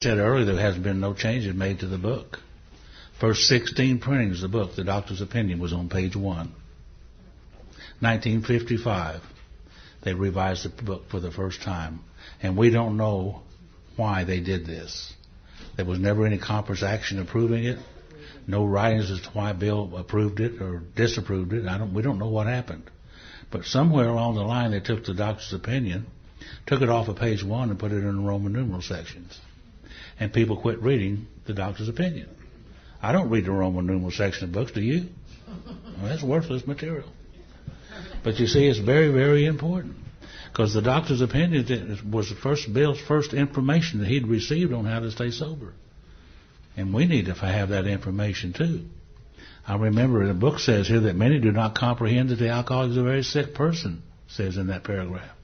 said earlier, there has been no changes made to the book. First 16 printings of the book, The Doctor's Opinion, was on page 1. 1955, they revised the book for the first time. And we don't know why they did this. There was never any conference action approving it. No writings as to why Bill approved it or disapproved it. We don't know what happened. But somewhere along the line, they took the Doctor's Opinion, took it off of page 1 and put it in the Roman numeral sections. And people quit reading the Doctor's Opinion. I don't read the Roman numeral section of books, do you? Well, that's worthless material. But you see, it's very, very important. Because the Doctor's Opinion was Bill's first information that he'd received on how to stay sober. And we need to have that information too. I remember the book says here that many do not comprehend that the alcoholic is a very sick person, says in that paragraph.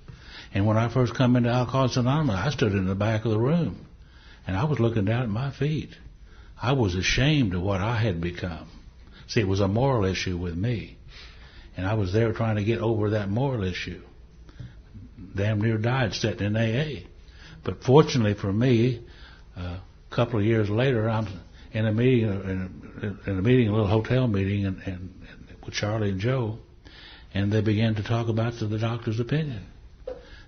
And when I first come into Alcoholics Anonymous, I stood in the back of the room. And I was looking down at my feet. I was ashamed of what I had become. See, it was a moral issue with me. And I was there trying to get over that moral issue. Damn near died sitting in AA. But fortunately for me, a couple of years later, I'm in a meeting, a little hotel meeting, and with Charlie and Joe, and they began to talk about the Doctor's Opinion.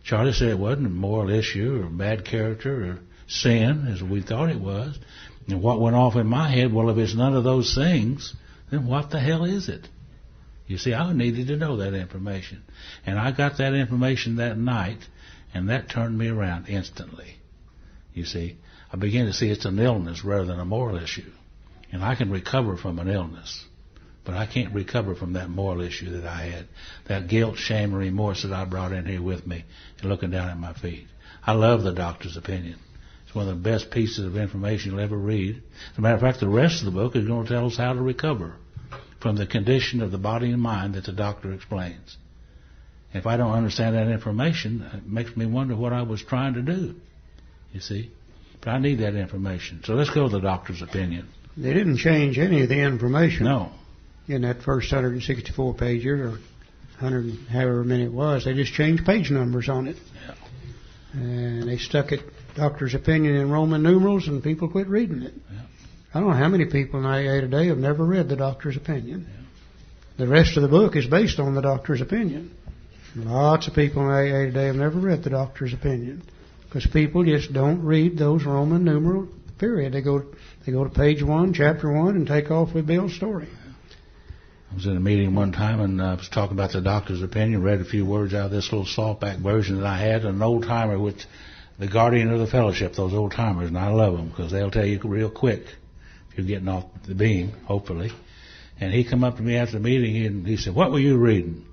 Charlie said it wasn't a moral issue or bad character or sin as we thought it was. And what went off in my head, well, if it's none of those things, then what the hell is it? You see, I needed to know that information. And I got that information that night, and that turned me around instantly. You see, I began to see it's an illness rather than a moral issue. And I can recover from an illness, but I can't recover from that moral issue that I had, that guilt, shame, and remorse that I brought in here with me and looking down at my feet. I love the Doctor's Opinion. It's one of the best pieces of information you'll ever read. As a matter of fact, the rest of the book is going to tell us how to recover from the condition of the body and mind that the doctor explains. If I don't understand that information, it makes me wonder what I was trying to do, you see. But I need that information. So let's go to the Doctor's Opinion. They didn't change any of the information. No. In that first 164 pages, or 100, however many it was, they just changed page numbers on it. Yeah. And they stuck it, Doctor's Opinion, in Roman numerals, and people quit reading it. Yeah. I don't know how many people in AA today have never read the Doctor's Opinion. Yeah. The rest of the book is based on the Doctor's Opinion. Lots of people in AA today have never read the Doctor's Opinion because people just don't read those Roman numeral period. They go to page 1, chapter 1, and take off with Bill's story. I was in a meeting one time and I was talking about the Doctor's Opinion, read a few words out of this little saltback version that I had, an old timer with the guardian of the fellowship, those old timers, and I love them because they'll tell you real quick if you're getting off the beam, hopefully. And he come up to me after the meeting and he said, "What were you reading?"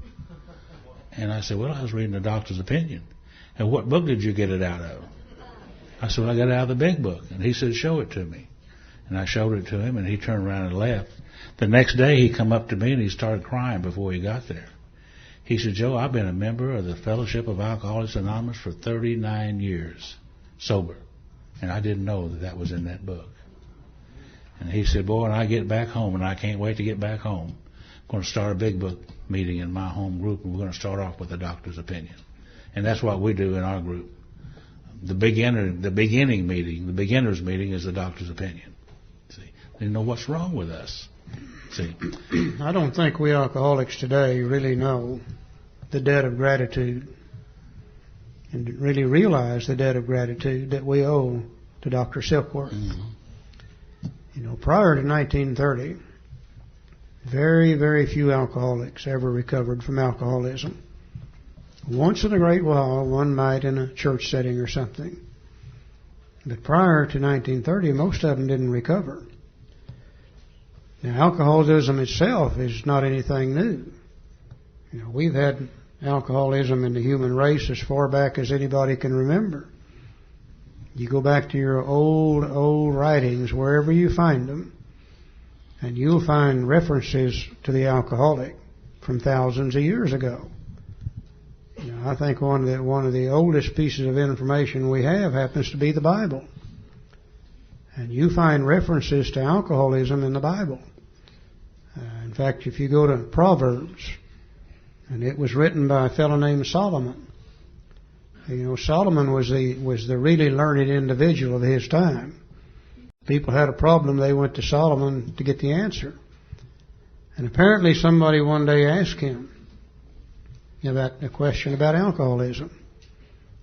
And I said, "Well, I was reading the Doctor's Opinion." "And what book did you get it out of?" I said, "Well, I got it out of the big book." And he said, "Show it to me." And I showed it to him, and he turned around and left. The next day, he come up to me, and he started crying before he got there. He said, "Joe, I've been a member of the Fellowship of Alcoholics Anonymous for 39 years, sober. And I didn't know that that was in that book." And he said, "Boy, when I get back home, and I can't wait to get back home, I'm going to start a big book meeting in my home group, and we're going to start off with the Doctor's Opinion." And that's what we do in our group. The beginning meeting, the beginner's meeting is the Doctor's Opinion. See, they know what's wrong with us. See, I don't think we alcoholics today really know the debt of gratitude and really realize the debt of gratitude that we owe to Dr. Silkworth. Mm-hmm. You know, prior to 1930, very, very few alcoholics ever recovered from alcoholism. Once in a great while, one might in a church setting or something. But prior to 1930, most of them didn't recover. Now, alcoholism itself is not anything new. You know, we've had alcoholism in the human race as far back as anybody can remember. You go back to your old writings, wherever you find them, and you'll find references to the alcoholic from thousands of years ago. You know, I think one of the oldest pieces of information we have happens to be the Bible. And you find references to alcoholism in the Bible. In fact, if you go to Proverbs, and it was written by a fellow named Solomon, Solomon was the really learned individual of his time. People had a problem, they went to Solomon to get the answer. And apparently somebody one day asked him about a question about alcoholism.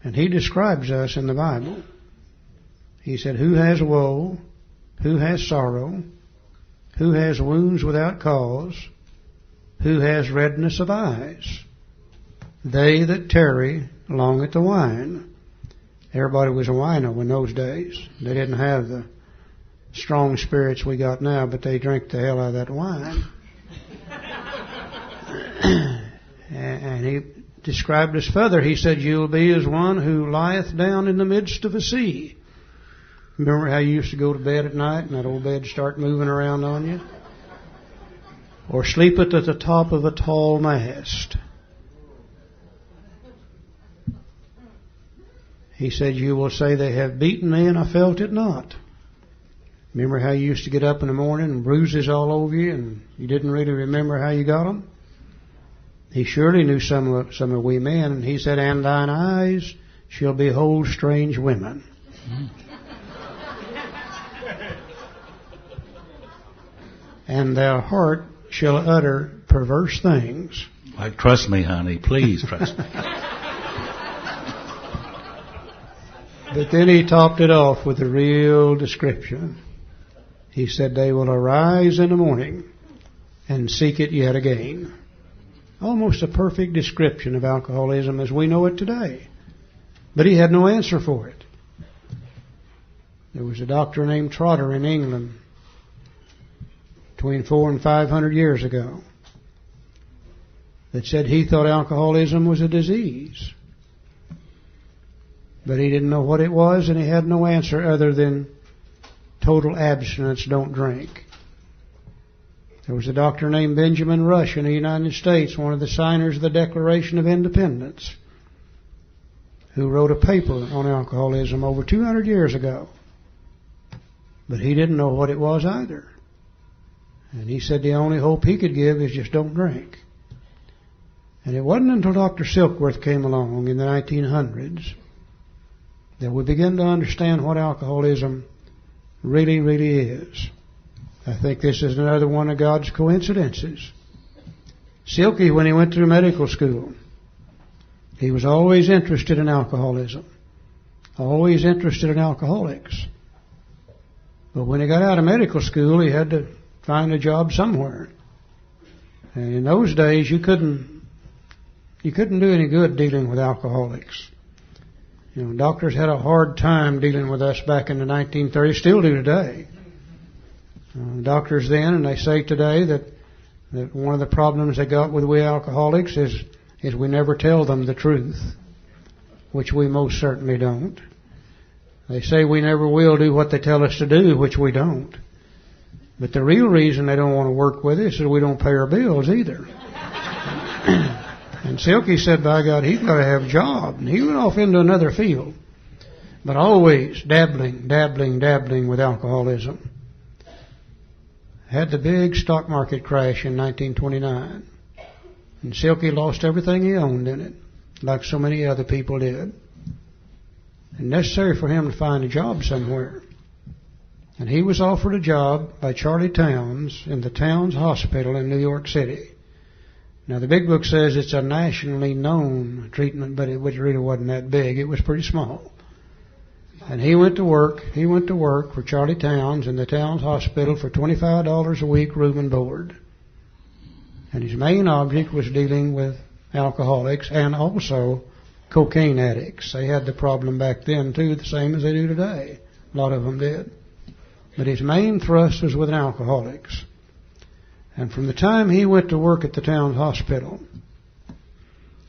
And he describes us in the Bible. He said, "Who has woe? Who has sorrow? Who has wounds without cause? Who has redness of eyes? They that tarry long at the wine." Everybody was a wino in those days. They didn't have the strong spirits we got now, but they drank the hell out of that wine. And he described us further. He said, "You'll be as one who lieth down in the midst of a sea." Remember how you used to go to bed at night and that old bed start moving around on you? Or sleepeth at the top of a tall mast. He said, "You will say, they have beaten me and I felt it not." Remember how you used to get up in the morning and bruises all over you and you didn't really remember how you got them? He surely knew some of we men, and he said, "And thine eyes shall behold strange women." And thy heart shall utter perverse things. Like, trust me, honey, please trust me. But then he topped it off with a real description. He said, "They will arise in the morning and seek it yet again." Almost a perfect description of alcoholism as we know it today. But he had no answer for it. There was a doctor named Trotter in England between 400 and 500 years ago that said he thought alcoholism was a disease. But he didn't know what it was, and he had no answer other than total abstinence, don't drink. There was a doctor named Benjamin Rush in the United States, one of the signers of the Declaration of Independence, who wrote a paper on alcoholism over 200 years ago. But he didn't know what it was either. And he said the only hope he could give is just don't drink. And it wasn't until Dr. Silkworth came along in the 1900s that we began to understand what alcoholism really, really is. I think this is another one of God's coincidences. Silky, when he went through medical school, he was always interested in alcoholism, always interested in alcoholics. But when he got out of medical school, he had to find a job somewhere. And in those days, you couldn't do any good dealing with alcoholics. Doctors had a hard time dealing with us back in the 1930s, still do today. Doctors then, and they say today, that one of the problems they got with we alcoholics is we never tell them the truth, which we most certainly don't. They say we never will do what they tell us to do, which we don't. But the real reason they don't want to work with us is we don't pay our bills either. And Silky said, by God, he's got to have a job. And he went off into another field. But always dabbling with alcoholism. Had the big stock market crash in 1929. And Silky lost everything he owned in it, like so many other people did. And necessary for him to find a job somewhere. And he was offered a job by Charlie Towns in the Towns Hospital in New York City. Now, the big book says it's a nationally known treatment, but it really wasn't that big. It was pretty small. And he went to work for Charlie Towns in the Towns Hospital for $25 a week, room and board. And his main object was dealing with alcoholics and also cocaine addicts. They had the problem back then, too, the same as they do today. A lot of them did. But his main thrust was with alcoholics. And from the time he went to work at the Towns Hospital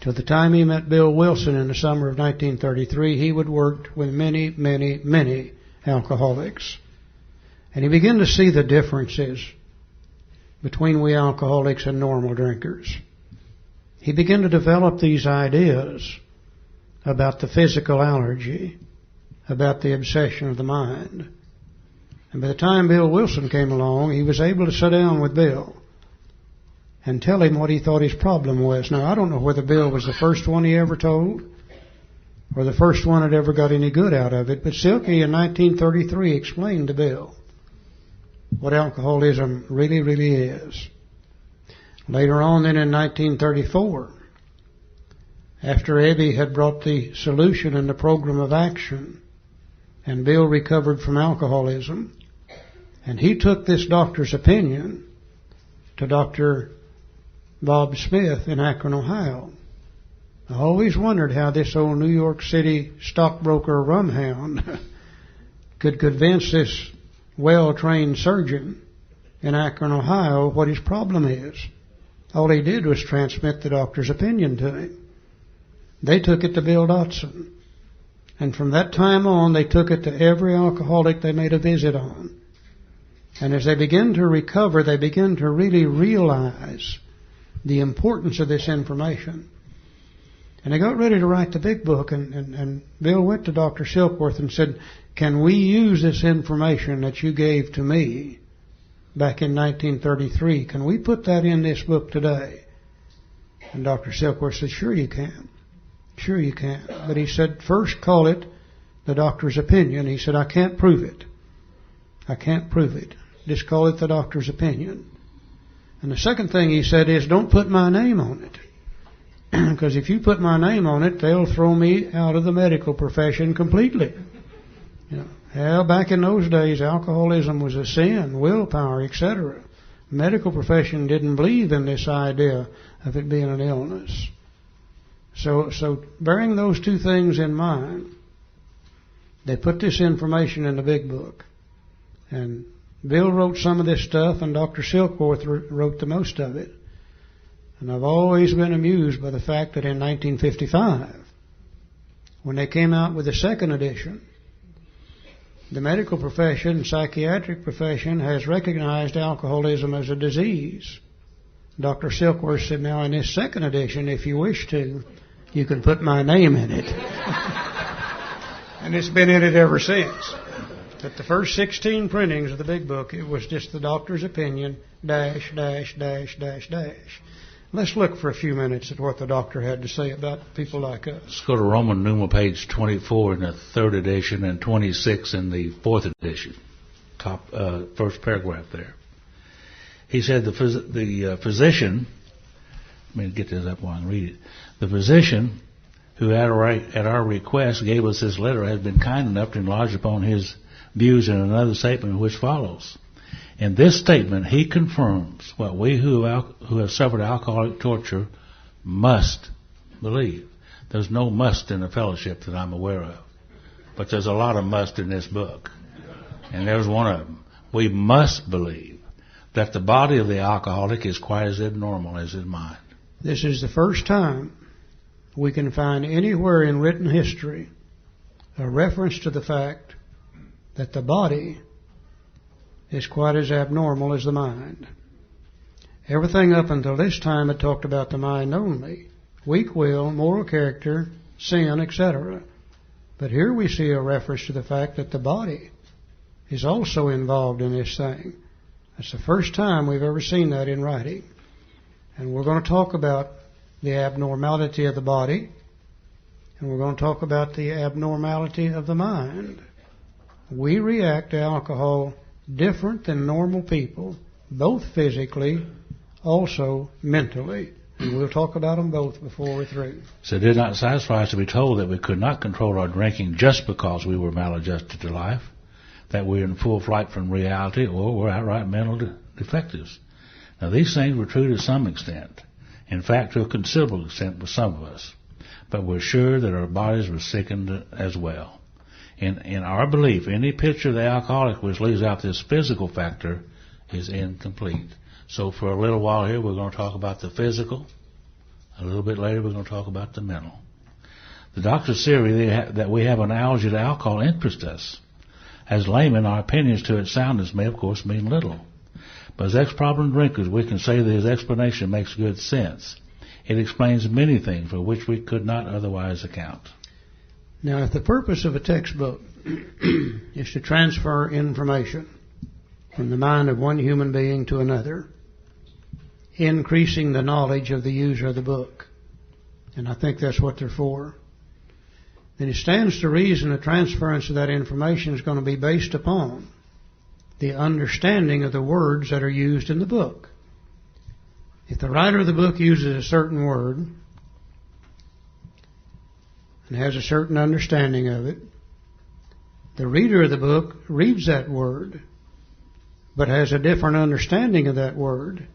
till the time he met Bill Wilson in the summer of 1933, he would work with many, many, many alcoholics. And he began to see the differences between we alcoholics and normal drinkers. He began to develop these ideas about the physical allergy, about the obsession of the mind. And by the time Bill Wilson came along, he was able to sit down with Bill and tell him what he thought his problem was. Now, I don't know whether Bill was the first one he ever told, or the first one that ever got any good out of it. But Silky in 1933 explained to Bill what alcoholism really, really is. Later on then in 1934, after Ebby had brought the solution and the program of action, and Bill recovered from alcoholism, and he took this doctor's opinion to Dr. Bob Smith in Akron, Ohio. I always wondered how this old New York City stockbroker rumhound could convince this well-trained surgeon in Akron, Ohio, what his problem is. All he did was transmit the doctor's opinion to him. They took it to Bill Dotson. And from that time on, they took it to every alcoholic they made a visit on. And as they began to recover, they began to really realize the importance of this information. And they got ready to write the big book, and Bill went to Dr. Silkworth and said, "Can we use this information that you gave to me back in 1933? Can we put that in this book today?" And Dr. Silkworth said, "Sure you can. Sure you can." But he said, "First call it the doctor's opinion." He said, "I can't prove it. I can't prove it. Just call it the doctor's opinion." And the second thing he said is, "Don't put my name on it. Because if you put my name on it, they'll throw me out of the medical profession completely." Well, back in those days, alcoholism was a sin, willpower, etc. The medical profession didn't believe in this idea of it being an illness. So bearing those two things in mind, they put this information in the big book. And Bill wrote some of this stuff, and Dr. Silkworth wrote the most of it. And I've always been amused by the fact that in 1955, when they came out with the second edition, the medical profession, psychiatric profession, has recognized alcoholism as a disease. Dr. Silkworth said, "Now in this second edition, if you wish to, you can put my name in it." And it's been in it ever since. But the first 16 printings of the big book, it was just the doctor's opinion, dash, dash, dash, dash, dash. Let's look for a few minutes at what the doctor had to say about people like us. Let's go to Roman numeral page 24 in the third edition and 26 in the fourth edition. Top first paragraph there. He said the physician, let me get this up while I read it. The physician who at our request gave us this letter has been kind enough to enlarge upon his views in another statement which follows. In this statement, he confirms what we who have suffered alcoholic torture must believe. There's no must in the fellowship that I'm aware of. But there's a lot of must in this book. And there's one of them. We must believe that the body of the alcoholic is quite as abnormal as his mind. This is the first time we can find anywhere in written history a reference to the fact that the body is quite as abnormal as the mind. Everything up until this time had talked about the mind only. Weak will, moral character, sin, etc. But here we see a reference to the fact that the body is also involved in this thing. That's the first time we've ever seen that in writing. And we're going to talk about the abnormality of the body, and we're going to talk about the abnormality of the mind. We react to alcohol different than normal people, both physically, also mentally. And we'll talk about them both before we're through. So it did not satisfy us to be told that we could not control our drinking just because we were maladjusted to life, that we were in full flight from reality, or were outright mental defectives. Now these things were true to some extent. In fact, to a considerable extent with some of us. But we're sure that our bodies were sickened as well. In our belief, any picture of the alcoholic which leaves out this physical factor is incomplete. So for a little while here, we're going to talk about the physical. A little bit later, we're going to talk about the mental. The doctor's theory that we have an allergy to alcohol interests us. As laymen, our opinions to its soundness may, of course, mean little. But as ex-problem drinkers, we can say that his explanation makes good sense. It explains many things for which we could not otherwise account. Now, if the purpose of a textbook is to transfer information from the mind of one human being to another, increasing the knowledge of the user of the book, and I think that's what they're for, then it stands to reason the transference of that information is going to be based upon the understanding of the words that are used in the book. If the writer of the book uses a certain word and has a certain understanding of it, the reader of the book reads that word but has a different understanding of that word,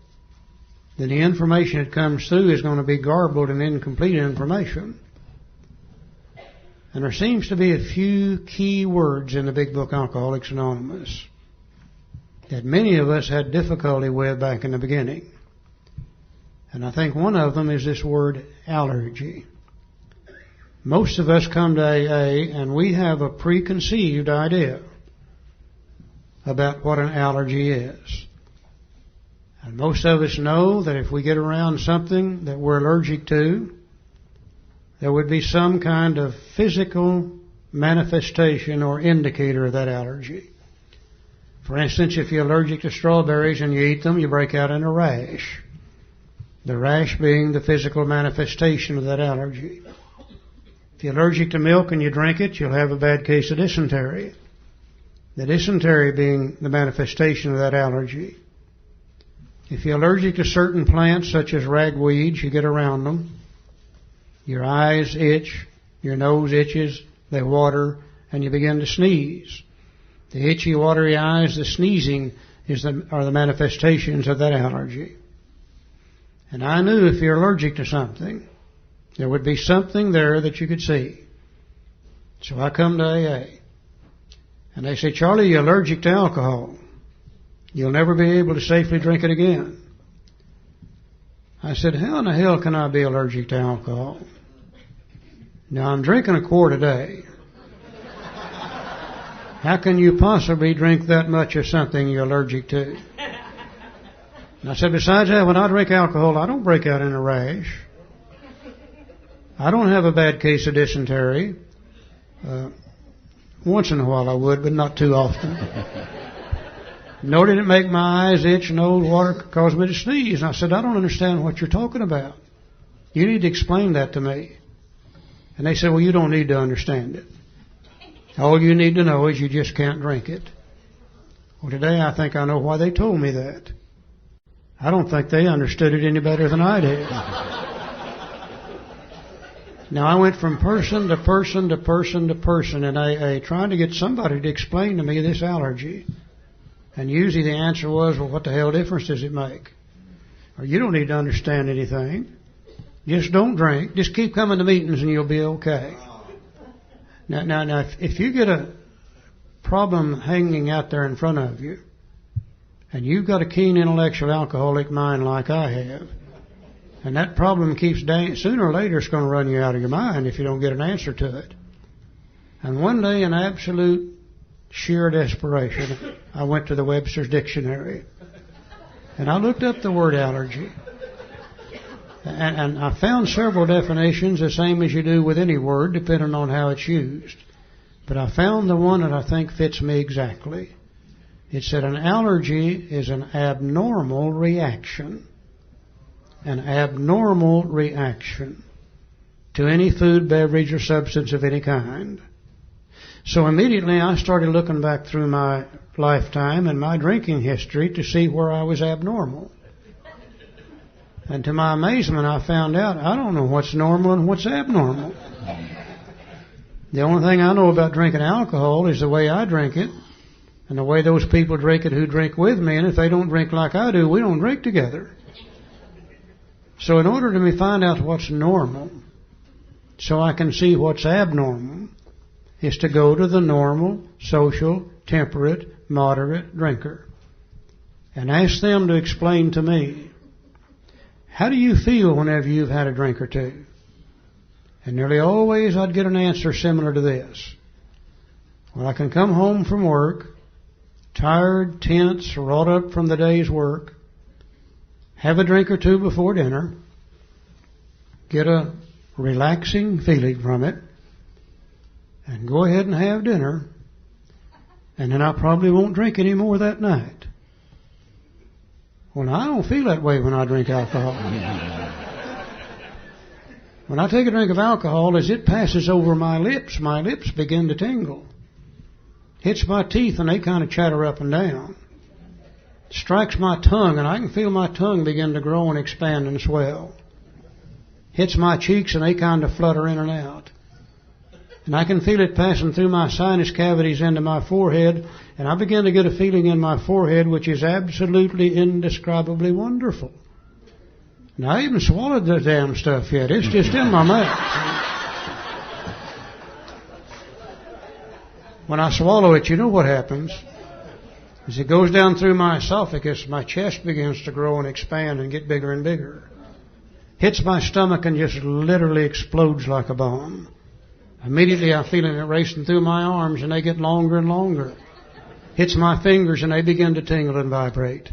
then the information that comes through is going to be garbled and incomplete information. And there seems to be a few key words in the big book Alcoholics Anonymous that many of us had difficulty with back in the beginning. And I think one of them is this word allergy. Most of us come to AA and we have a preconceived idea about what an allergy is. And most of us know that if we get around something that we're allergic to, there would be some kind of physical manifestation or indicator of that allergy. For instance, if you're allergic to strawberries and you eat them, you break out in a rash. The rash being the physical manifestation of that allergy. If you're allergic to milk and you drink it, you'll have a bad case of dysentery. The dysentery being the manifestation of that allergy. If you're allergic to certain plants, such as ragweeds, you get around them. Your eyes itch, your nose itches, they water, and you begin to sneeze. The itchy, watery eyes, the sneezing are the manifestations of that allergy. And I knew if you're allergic to something, there would be something there that you could see. So I come to AA. And they say, Charlie, you're allergic to alcohol. You'll never be able to safely drink it again. I said, how in the hell can I be allergic to alcohol? Now, I'm drinking a quart a day. How can you possibly drink that much of something you're allergic to? And I said, besides that, when I drink alcohol, I don't break out in a rash. I don't have a bad case of dysentery. Once in a while I would, but not too often. Nor did it make my eyes itch, nose water cause me to sneeze. And I said, I don't understand what you're talking about. You need to explain that to me. And they said, well, you don't need to understand it. All you need to know is you just can't drink it. Well, today I think I know why they told me that. I don't think they understood it any better than I did. Now, I went from person to person to person to person in AA trying to get somebody to explain to me this allergy. And usually the answer was, well, what the hell difference does it make? Or you don't need to understand anything. Just don't drink. Just keep coming to meetings and you'll be okay. Now, if you get a problem hanging out there in front of you, and you've got a keen intellectual alcoholic mind like I have, and that problem keeps sooner or later it's going to run you out of your mind if you don't get an answer to it. And one day, in absolute sheer desperation, I went to the Webster's Dictionary, and I looked up the word allergy. And I found several definitions, the same as you do with any word, depending on how it's used. But I found the one that I think fits me exactly. It said an allergy is an abnormal reaction. An abnormal reaction to any food, beverage, or substance of any kind. So immediately I started looking back through my lifetime and my drinking history to see where I was abnormal. And to my amazement, I found out I don't know what's normal and what's abnormal. The only thing I know about drinking alcohol is the way I drink it and the way those people drink it who drink with me. And if they don't drink like I do, we don't drink together. So in order to find out what's normal, so I can see what's abnormal, is to go to the normal, social, temperate, moderate drinker and ask them to explain to me, how do you feel whenever you've had a drink or two? And nearly always I'd get an answer similar to this. Well, I can come home from work, tired, tense, wrought up from the day's work, have a drink or two before dinner, get a relaxing feeling from it, and go ahead and have dinner, and then I probably won't drink any more that night. Well, I don't feel that way when I drink alcohol. When I take a drink of alcohol, as it passes over my lips begin to tingle. Hits my teeth and they kind of chatter up and down. Strikes my tongue and I can feel my tongue begin to grow and expand and swell. Hits my cheeks and they kind of flutter in and out. And I can feel it passing through my sinus cavities into my forehead, and I begin to get a feeling in my forehead which is absolutely indescribably wonderful. Now, I haven't swallowed the damn stuff yet. It's just in my mouth. When I swallow it, you know what happens. As it goes down through my esophagus, my chest begins to grow and expand and get bigger and bigger. Hits my stomach and just literally explodes like a bomb. Immediately I feel it racing through my arms and they get longer and longer. Hits my fingers and they begin to tingle and vibrate.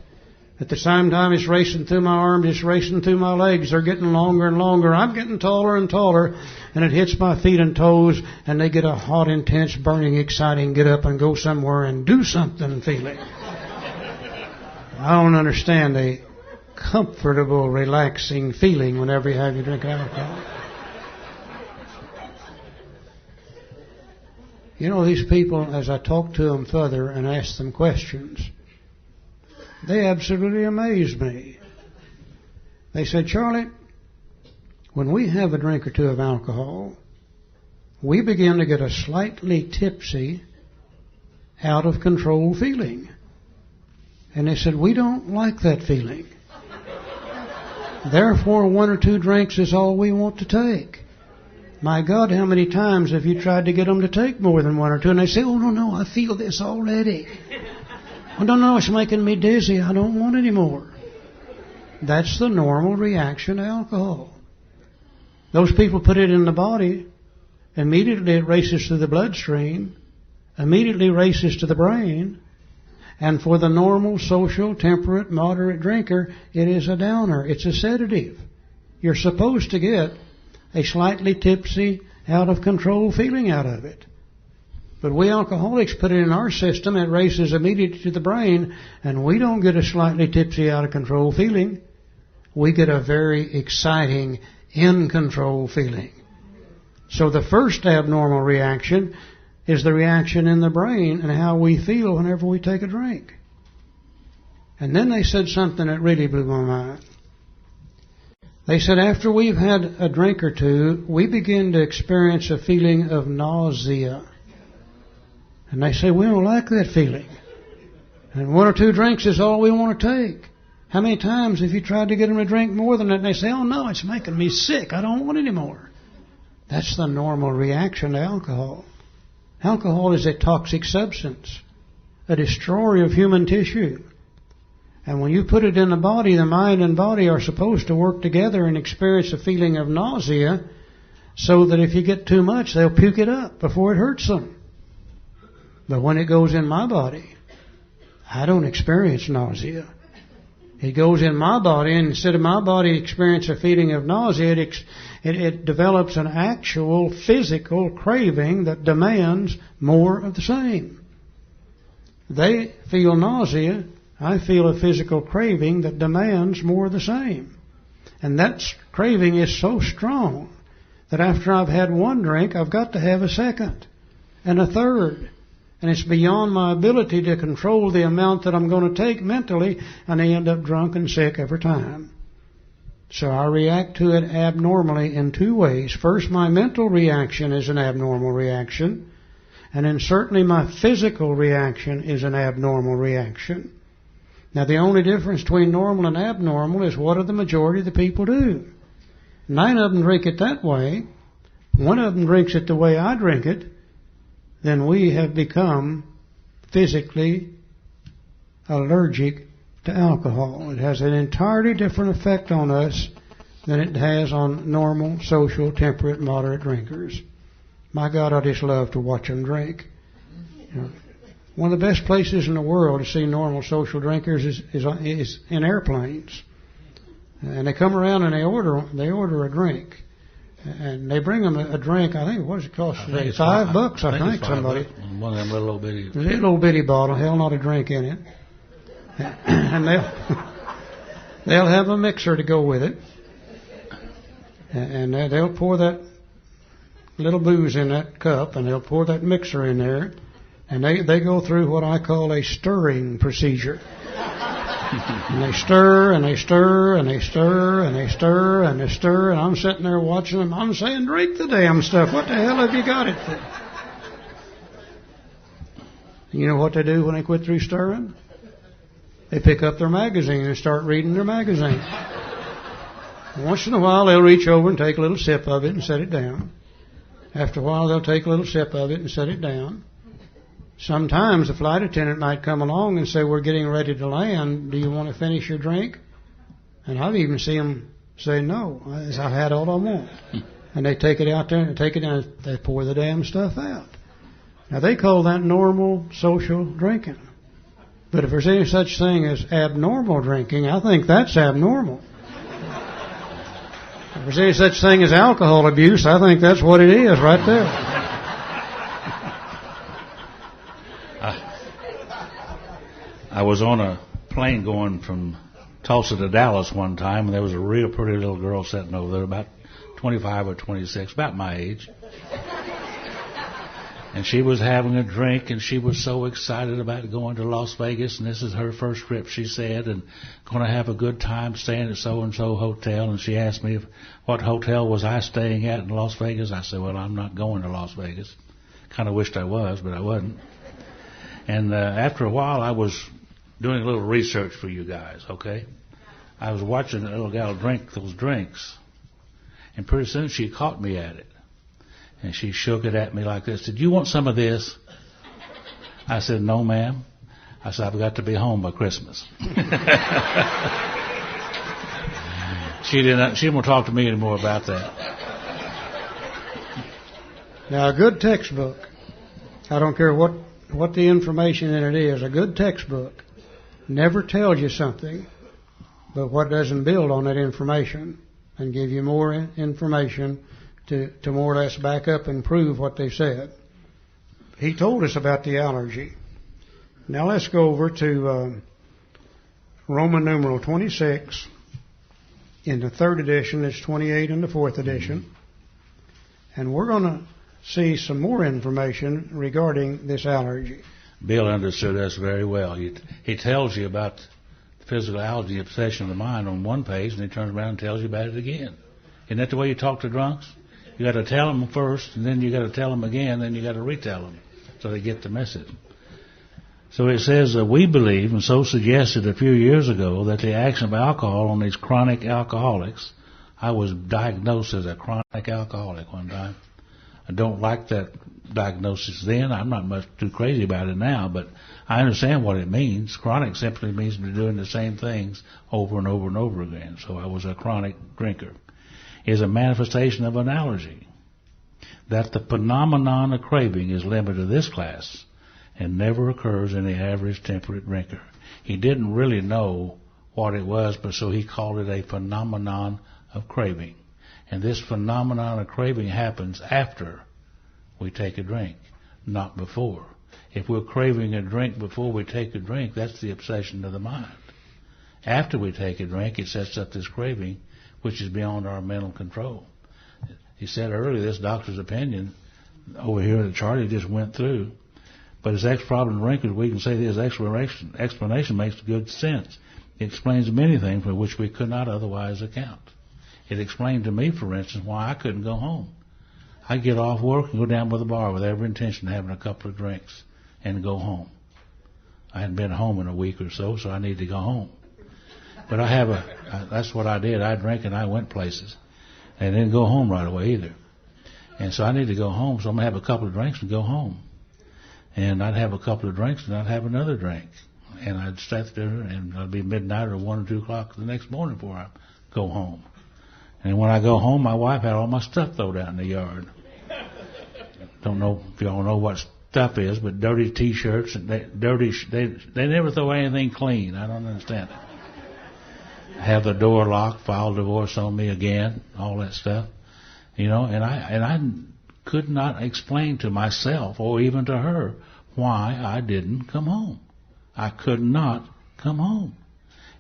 At the same time it's racing through my arms, it's racing through my legs. They're getting longer and longer. I'm getting taller and taller. And it hits my feet and toes and they get a hot, intense, burning, exciting, get up and go somewhere and do something feeling. I don't understand a comfortable, relaxing feeling whenever you have your drink of alcohol. You know, these people, as I talk to them further and ask them questions, they absolutely amaze me. They said, Charlie, when we have a drink or two of alcohol, we begin to get a slightly tipsy, out of control feeling. And they said, we don't like that feeling. Therefore, 1 or 2 drinks is all we want to take. My God, how many times have you tried to get them to take more than 1 or 2? And they say, oh, no, I feel this already. Oh, no, it's making me dizzy. I don't want any more. That's the normal reaction to alcohol. Those people put it in the body. Immediately it races through the bloodstream. Immediately races to the brain. And for the normal, social, temperate, moderate drinker, it is a downer. It's a sedative. You're supposed to get a slightly tipsy, out-of-control feeling out of it. But we alcoholics put it in our system, it races immediately to the brain, and we don't get a slightly tipsy, out-of-control feeling. We get a very exciting, in-control feeling. So the first abnormal reaction is the reaction in the brain and how we feel whenever we take a drink. And then they said something that really blew my mind. They said after we've had a drink or two, we begin to experience a feeling of nausea. And they say, we don't like that feeling. And 1 or 2 drinks is all we want to take. How many times have you tried to get them to drink more than that? And they say, oh no, it's making me sick. I don't want any more. That's the normal reaction to alcohol. Alcohol is a toxic substance, a destroyer of human tissue. And when you put it in the body, the mind and body are supposed to work together and experience a feeling of nausea so that if you get too much, they'll puke it up before it hurts them. But when it goes in my body, I don't experience nausea. It goes in my body, and instead of my body experiencing a feeling of nausea, it develops an actual physical craving that demands more of the same. They feel nausea. I feel a physical craving that demands more of the same. And that craving is so strong that after I've had 1 drink, I've got to have a second and a third. And it's beyond my ability to control the amount that I'm going to take mentally, and I end up drunk and sick every time. So I react to it abnormally in 2 ways. First, my mental reaction is an abnormal reaction, and then certainly my physical reaction is an abnormal reaction. Now, the only difference between normal and abnormal is what do the majority of the people do. 9 of them drink it that way. 1 of them drinks it the way I drink it. Then we have become physically allergic to alcohol. It has an entirely different effect on us than it has on normal, social, temperate, moderate drinkers. My God, I just love to watch them drink. You know, one of the best places in the world to see normal social drinkers is in airplanes. And they come around and they order a drink. And they bring them a drink. I think, what does it cost? $5, I think somebody. One of them little bitty bottle. Hell, not a drink in it. And they'll have a mixer to go with it. And they'll pour that little booze in that cup, and they'll pour that mixer in there, and they go through what I call a stirring procedure. And they stir, and they stir, and they stir, and they stir, and they stir, and I'm sitting there watching them. I'm saying, drink the damn stuff. What the hell have you got it for? You know what they do when they quit through stirring? They pick up their magazine and start reading their magazine. Once in a while, they'll reach over and take a little sip of it and set it down. After a while, they'll take a little sip of it and set it down. Sometimes the flight attendant might come along and say, we're getting ready to land. Do you want to finish your drink? And I've even seen them say, no, I've had all I want. And they take it out there and take it down. They pour the damn stuff out. Now, they call that normal social drinking. But if there's any such thing as abnormal drinking, I think that's abnormal. If there's any such thing as alcohol abuse, I think that's what it is right there. I was on a plane going from Tulsa to Dallas one time, and there was a real pretty little girl sitting over there, about 25 or 26, about my age. And she was having a drink, and she was so excited about going to Las Vegas, and this is her first trip, she said, and going to have a good time staying at so-and-so hotel. And she asked me what hotel was I staying at in Las Vegas. I said, well, I'm not going to Las Vegas. Kind of wished I was, but I wasn't. And after a while, I was doing a little research for you guys, okay? I was watching the little gal drink those drinks, and pretty soon she caught me at it. And she shook it at me like this. Did you want some of this? I said, no, ma'am. I said, I've got to be home by Christmas. She didn't talk to me anymore about that. Now, a good textbook, I don't care what the information in it is, a good textbook never tells you something but what doesn't build on that information and give you more information to more or less back up and prove what they said. He told us about the allergy. Now let's go over to Roman numeral 26. In the third edition, it's 28 in the fourth edition. And we're going to see some more information regarding this allergy. Bill understood us very well. He tells you about the physical allergy, obsession of the mind on one page, and he turns around and tells you about it again. Isn't that the way you talk to drunks? You got to tell them first, and then you got to tell them again, then you got to retell them so they get the message. So it says that we believe, and so suggested a few years ago, that the action of alcohol on these chronic alcoholics. I was diagnosed as a chronic alcoholic one time. I don't like that diagnosis then. I'm not much too crazy about it now, but I understand what it means. Chronic simply means we're doing the same things over and over and over again. So I was a chronic drinker. Is a manifestation of an allergy. That the phenomenon of craving is limited to this class and never occurs in the average temperate drinker. He didn't really know what it was, but so he called it a phenomenon of craving. And this phenomenon of craving happens after we take a drink, not before. If we're craving a drink before we take a drink, that's the obsession of the mind. After we take a drink, it sets up this craving, which is beyond our mental control. He said earlier, this doctor's opinion over here that Charlie just went through, but as ex-problem drinkers, we can say this explanation makes good sense. It explains many things for which we could not otherwise account. It explained to me, for instance, why I couldn't go home. I'd get off work and go down to the bar with every intention of having a couple of drinks and go home. I hadn't been home in a week or so I needed to go home. But that's what I did. I drank and I went places. And didn't go home right away either. And so I need to go home, so I'm going to have a couple of drinks and go home. And I'd have a couple of drinks and I'd have another drink. And I'd sit there and it'd be midnight or 1 or 2 o'clock the next morning before I go home. And when I go home, my wife had all my stuff thrown out in the yard. Don't know if y'all know what stuff is, but dirty T-shirts and they never throw anything clean. I don't understand it. Have the door locked, file divorce on me again, all that stuff, and I could not explain to myself or even to her why I didn't come home. I could not come home,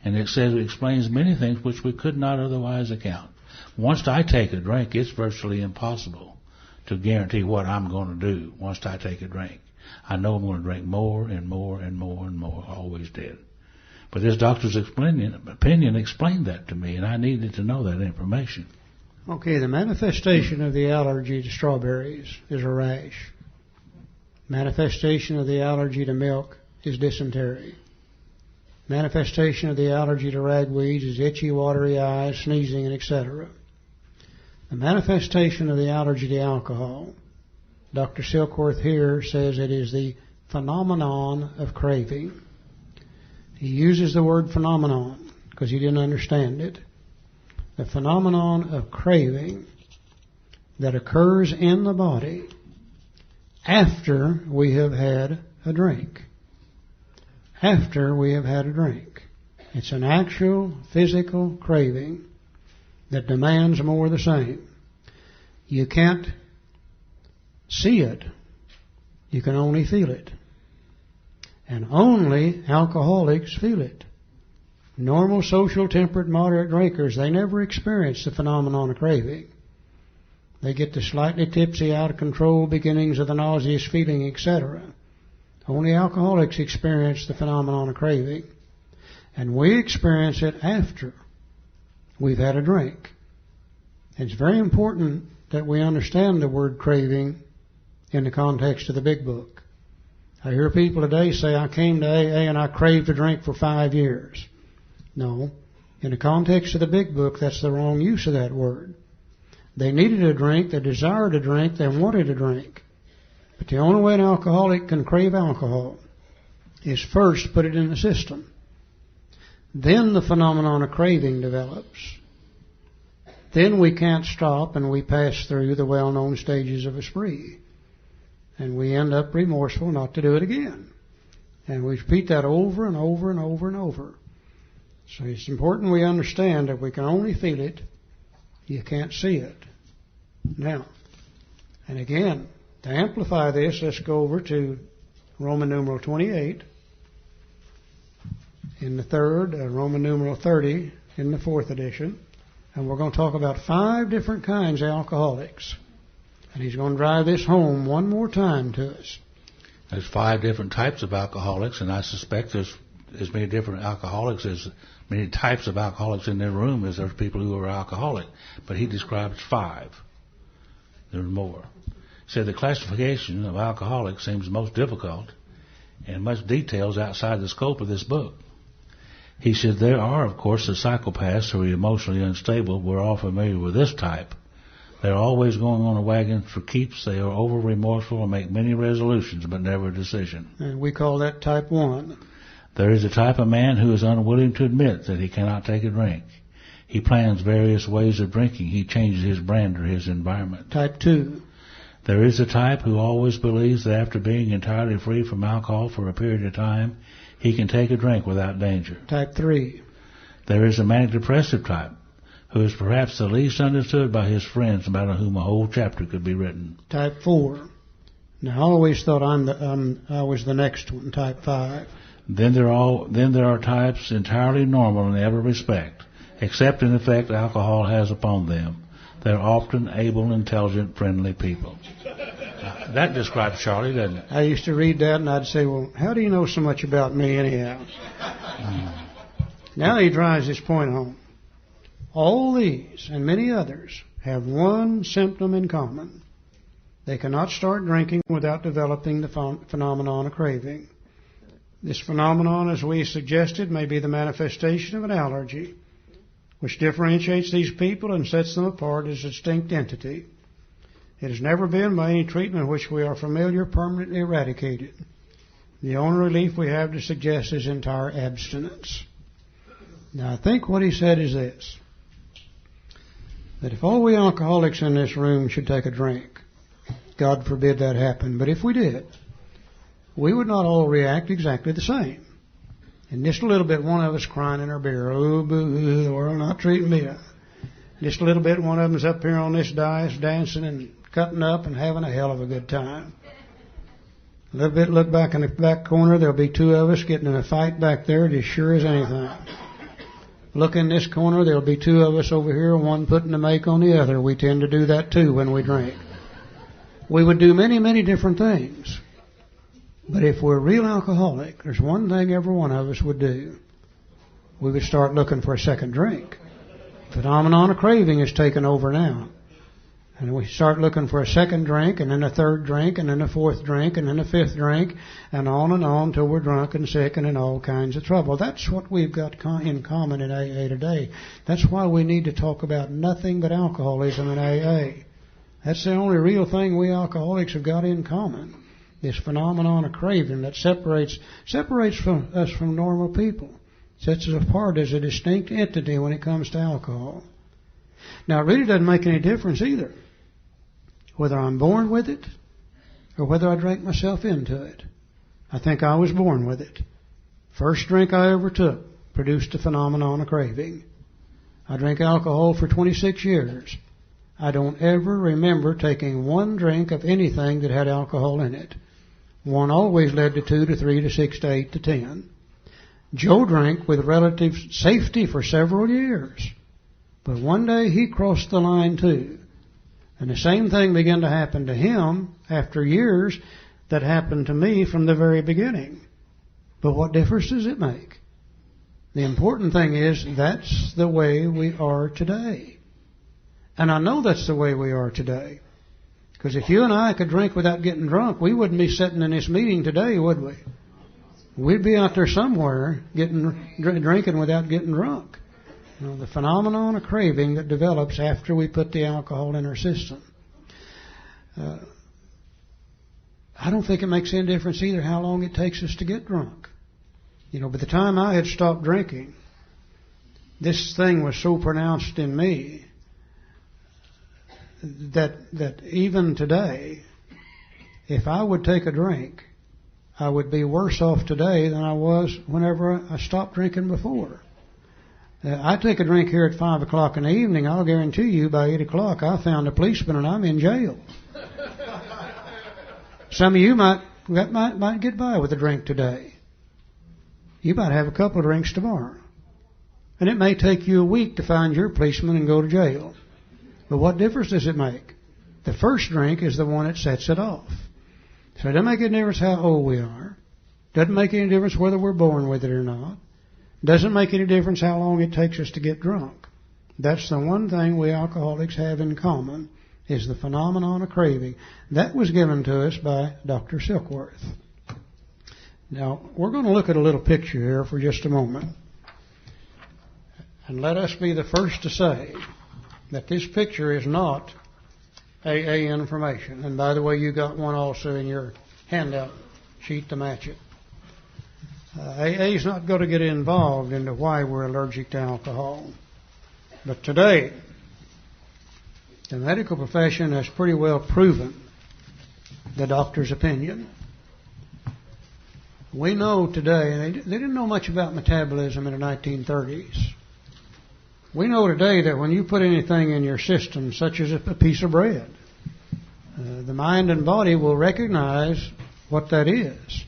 and it says it explains many things which we could not otherwise account. Once I take a drink, it's virtually impossible to guarantee what I'm going to do once I take a drink. I know I'm going to drink more and more and more and more. I always did. But this doctor's opinion explained that to me, and I needed to know that information. Okay, the manifestation of the allergy to strawberries is a rash. Manifestation of the allergy to milk is dysentery. Manifestation of the allergy to ragweeds is itchy, watery eyes, sneezing, and etc. The manifestation of the allergy to alcohol, Dr. Silkworth here says it is the phenomenon of craving. He uses the word phenomenon because he didn't understand it. The phenomenon of craving that occurs in the body after we have had a drink. After we have had a drink. It's an actual physical craving that demands more of the same. You can't see it. You can only feel it. And only alcoholics feel it. Normal, social, temperate, moderate drinkers, they never experience the phenomenon of craving. They get the slightly tipsy, out of control beginnings of the nauseous feeling, etc. Only alcoholics experience the phenomenon of craving. And we experience it after we've had a drink. It's very important that we understand the word craving in the context of the Big Book. I hear people today say, I came to AA and I craved a drink for 5 years. No. In the context of the Big Book, that's the wrong use of that word. They needed a drink, they desired a drink, they wanted a drink. But the only way an alcoholic can crave alcohol is first put it in the system. Then the phenomenon of craving develops. Then we can't stop and we pass through the well-known stages of a spree. And we end up remorseful not to do it again. And we repeat that over and over and over and over. So it's important we understand that we can only feel it, you can't see it. Now, and again, to amplify this, let's go over to Roman numeral 28 in the third, Roman numeral 30 in the fourth edition. And we're going to talk about 5 different kinds of alcoholics. And he's going to drive this home one more time to us. There's 5 different types of alcoholics, and I suspect there's as many different alcoholics, as many types of alcoholics in their room as there's people who are alcoholic. But he describes 5. There's more. He said the classification of alcoholics seems most difficult and much details outside the scope of this book. He said there are, of course, the psychopaths who are emotionally unstable. We're all familiar with this type. They're always going on a wagon for keeps. They are over remorseful and make many resolutions but never a decision. And we call that type 1. There is a type of man who is unwilling to admit that he cannot take a drink. He plans various ways of drinking. He changes his brand or his environment. Type 2. There is a type who always believes that after being entirely free from alcohol for a period of time, he can take a drink without danger. Type 3. There is a manic-depressive type who is perhaps the least understood by his friends, about whom a whole chapter could be written. Type 4. Now, I always thought I was the next one, type 5. Then there are types entirely normal in every respect, except in the effect alcohol has upon them. They're often able, intelligent, friendly people. That describes Charlie, doesn't it? I used to read that and I'd say, well, how do you know so much about me anyhow? Now he drives this point home. All these and many others have one symptom in common. They cannot start drinking without developing the phenomenon of craving. This phenomenon, as we suggested, may be the manifestation of an allergy, which differentiates these people and sets them apart as a distinct entity. It has never been, by any treatment which we are familiar, permanently eradicated. The only relief we have to suggest is entire abstinence. Now, I think what he said is this, that if all we alcoholics in this room should take a drink, God forbid that happen, but if we did, we would not all react exactly the same. And just a little bit, one of us crying in our beer, oh, boo, the world not treating me right. Just a little bit, one of them's up here on this dais dancing and cutting up and having a hell of a good time. A little bit, look back in the back corner, there'll be 2 of us getting in a fight back there, as sure as anything. look in this corner, there'll be two of us over here, one putting the make on the other. We tend to do that too when we drink. We would do many, many different things. But if we're a real alcoholic, there's one thing every one of us would do. We would start looking for a second drink. Phenomenon of craving is taken over now. And we start looking for a second drink, and then a third drink, and then a fourth drink, and then a fifth drink, and on till we're drunk and sick and in all kinds of trouble. That's what we've got in common in AA today. That's why we need to talk about nothing but alcoholism in AA. That's the only real thing we alcoholics have got in common. This phenomenon of craving that separates us from normal people. Sets us apart as a distinct entity when it comes to alcohol. Now, it really doesn't make any difference either, whether I'm born with it or whether I drank myself into it. I think I was born with it. First drink I ever took produced a phenomenon of craving. I drank alcohol for 26 years. I don't ever remember taking one drink of anything that had alcohol in it. One always led to 2 to 3 to 6 to 8 to 10. Joe drank with relative safety for several years. But one day he crossed the line too. And the same thing began to happen to him after years that happened to me from the very beginning. But what difference does it make? The important thing is that's the way we are today. And I know that's the way we are today. Because if you and I could drink without getting drunk, we wouldn't be sitting in this meeting today, would we? We'd be out there somewhere drinking without getting drunk. You know, the phenomenon of craving that develops after we put the alcohol in our system. I don't think it makes any difference either how long it takes us to get drunk. You know, by the time I had stopped drinking, this thing was so pronounced in me that even today, if I would take a drink, I would be worse off today than I was whenever I stopped drinking before. I take a drink here at 5 o'clock in the evening, I'll guarantee you by 8 o'clock I found a policeman and I'm in jail. Some of you might get by with a drink today. You might have a couple of drinks tomorrow. And it may take you a week to find your policeman and go to jail. But what difference does it make? The first drink is the one that sets it off. So it doesn't make any difference how old we are. Doesn't make any difference whether we're born with it or not. Doesn't make any difference how long it takes us to get drunk. That's the one thing we alcoholics have in common, is the phenomenon of craving. That was given to us by Dr. Silkworth. Now, we're going to look at a little picture here for just a moment. And let us be the first to say that this picture is not AA information. And by the way, you got one also in your handout sheet to match it. AA is not going to get involved into why we're allergic to alcohol. But today, the medical profession has pretty well proven the doctor's opinion. We know today, and they didn't know much about metabolism in the 1930s. We know today that when you put anything in your system, such as a piece of bread, the mind and body will recognize what that is.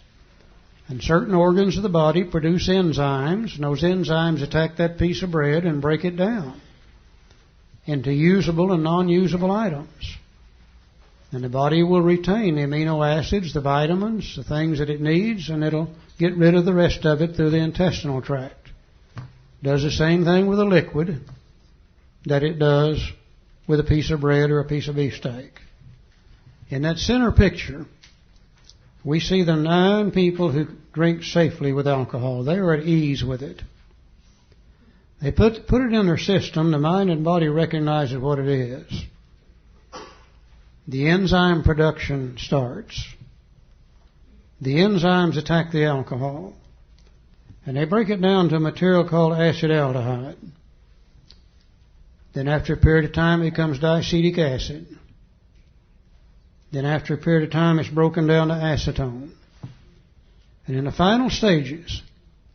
And certain organs of the body produce enzymes, and those enzymes attack that piece of bread and break it down into usable and non-usable items. And the body will retain the amino acids, the vitamins, the things that it needs, and it'll get rid of the rest of it through the intestinal tract. Does the same thing with a liquid that it does with a piece of bread or a piece of beefsteak. In that center picture, we see the 9 people who drink safely with alcohol. They are at ease with it. They put it in their system. The mind and body recognizes what it is. The enzyme production starts. The enzymes attack the alcohol. And they break it down to a material called acetaldehyde. Then after a period of time it becomes diacetic acid. Then after a period of time it's broken down to acetone. And in the final stages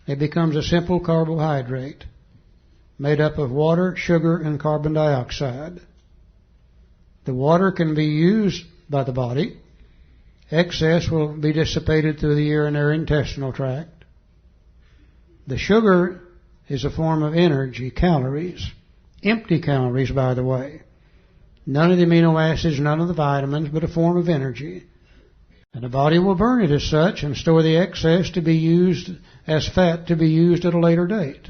it becomes a simple carbohydrate made up of water, sugar, and carbon dioxide. The water can be used by the body. Excess will be dissipated through the urinary intestinal tract. The sugar is a form of energy, calories. Empty calories, by the way. None of the amino acids, none of the vitamins, but a form of energy. And the body will burn it as such and store the excess to be used as fat to be used at a later date.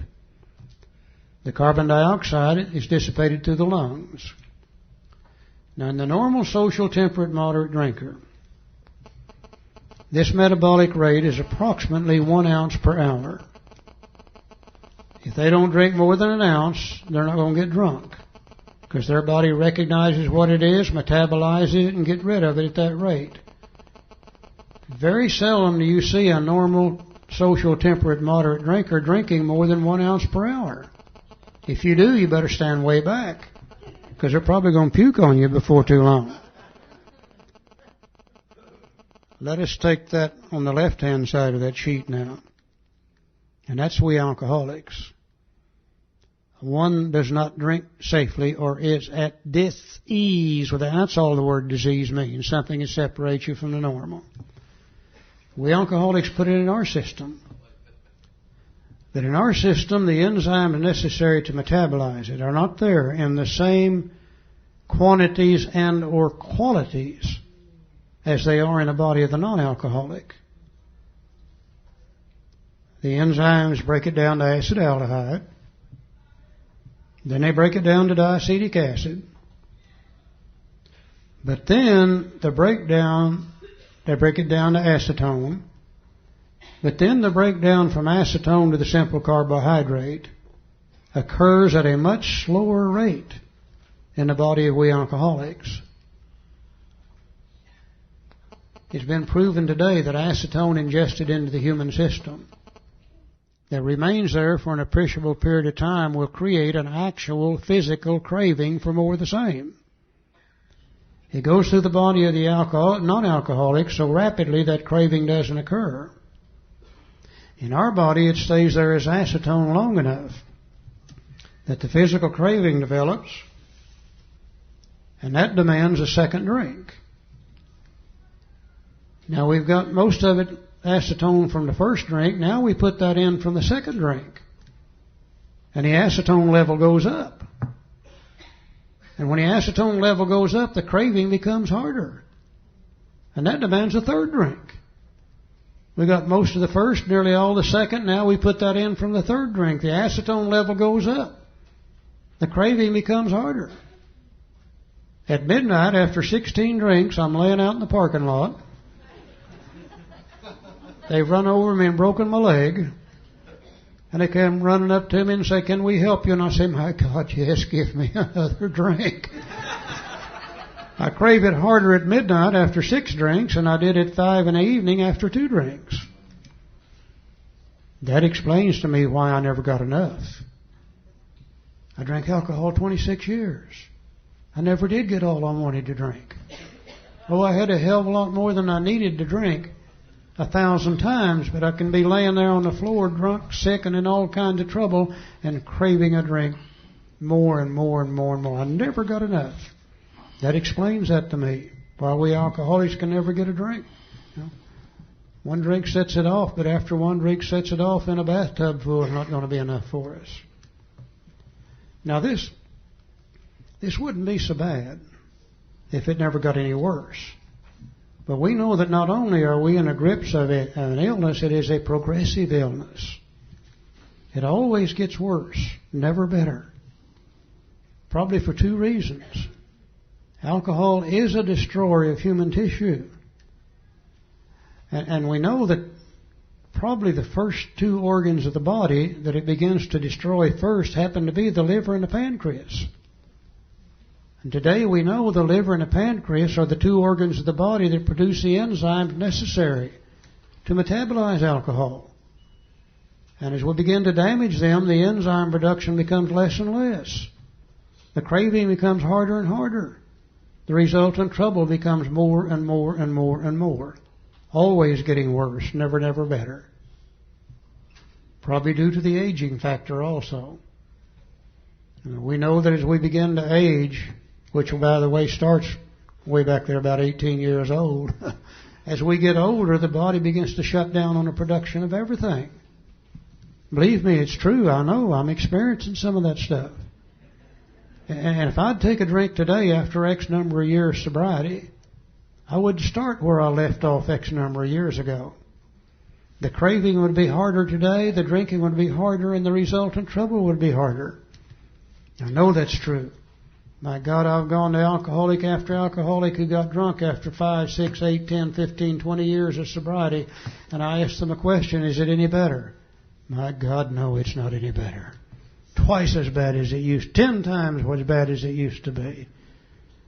The carbon dioxide is dissipated through the lungs. Now, in the normal social temperate moderate drinker, this metabolic rate is approximately 1 ounce per hour. If they don't drink more than an ounce, they're not going to get drunk, because their body recognizes what it is, metabolizes it, and get rid of it at that rate. Very seldom do you see a normal social temperate moderate drinker drinking more than 1 ounce per hour. If you do, you better stand way back, because they're probably going to puke on you before too long. Let us take that on the left-hand side of that sheet now. And that's we alcoholics. One does not drink safely or is at dis-ease with that. That's all the word disease means, something that separates you from the normal. We alcoholics put it in our system. That in our system, the enzymes necessary to metabolize it are not there in the same quantities and or qualities as they are in the body of the non-alcoholic. The enzymes break it down to acetaldehyde. Then they break it down to diacetic acid. But then they break it down to acetone. But then the breakdown from acetone to the simple carbohydrate occurs at a much slower rate in the body of we alcoholics. It's been proven today that acetone ingested into the human system that remains there for an appreciable period of time will create an actual physical craving for more of the same. It goes through the body of the non-alcoholic so rapidly that craving doesn't occur. In our body, it stays there as acetone long enough that the physical craving develops, and that demands a second drink. Now we've got most of it acetone from the first drink. Now we put that in from the second drink. And the acetone level goes up. And when the acetone level goes up, the craving becomes harder. And that demands a third drink. We got most of the first, nearly all the second. Now we put that in from the third drink. The acetone level goes up. The craving becomes harder. At midnight, after 16 drinks, I'm laying out in the parking lot. They've run over me and broken my leg. And they come running up to me and say, "Can we help you?" And I say, "My God, yes, give me another drink." I crave it harder at midnight after 6 drinks than I did at 5 in the evening after 2 drinks. That explains to me why I never got enough. I drank alcohol 26 years. I never did get all I wanted to drink. Oh, I had a hell of a lot more than I needed to drink 1,000 times, but I can be laying there on the floor drunk, sick, and in all kinds of trouble and craving a drink more and more and more and more. I never got enough. That explains that to me, why we alcoholics can never get a drink. You know, one drink sets it off, but after one drink sets it off in a bathtub full is not going to be enough for us. Now this wouldn't be so bad if it never got any worse. But we know that not only are we in the grips of an illness, it is a progressive illness. It always gets worse, never better. Probably for 2 reasons. Alcohol is a destroyer of human tissue. And we know that probably the first 2 organs of the body that it begins to destroy first happen to be the liver and the pancreas. And today we know the liver and the pancreas are the 2 organs of the body that produce the enzymes necessary to metabolize alcohol. And as we begin to damage them, the enzyme production becomes less and less. The craving becomes harder and harder. The resultant trouble becomes more and more and more and more. Always getting worse, never better. Probably due to the aging factor also. We know that as we begin to age, which, by the way, starts way back there about 18 years old. As we get older, the body begins to shut down on the production of everything. Believe me, it's true. I know. I'm experiencing some of that stuff. And if I'd take a drink today after X number of years sobriety, I would start where I left off X number of years ago. The craving would be harder today, the drinking would be harder, and the resultant trouble would be harder. I know that's true. My God, I've gone to alcoholic after alcoholic who got drunk after 5, 6, 8, 10, 15, 20 years of sobriety, and I asked them a question, is it any better? My God, no, it's not any better. Twice as bad as it used, 10 times as bad as it used to be.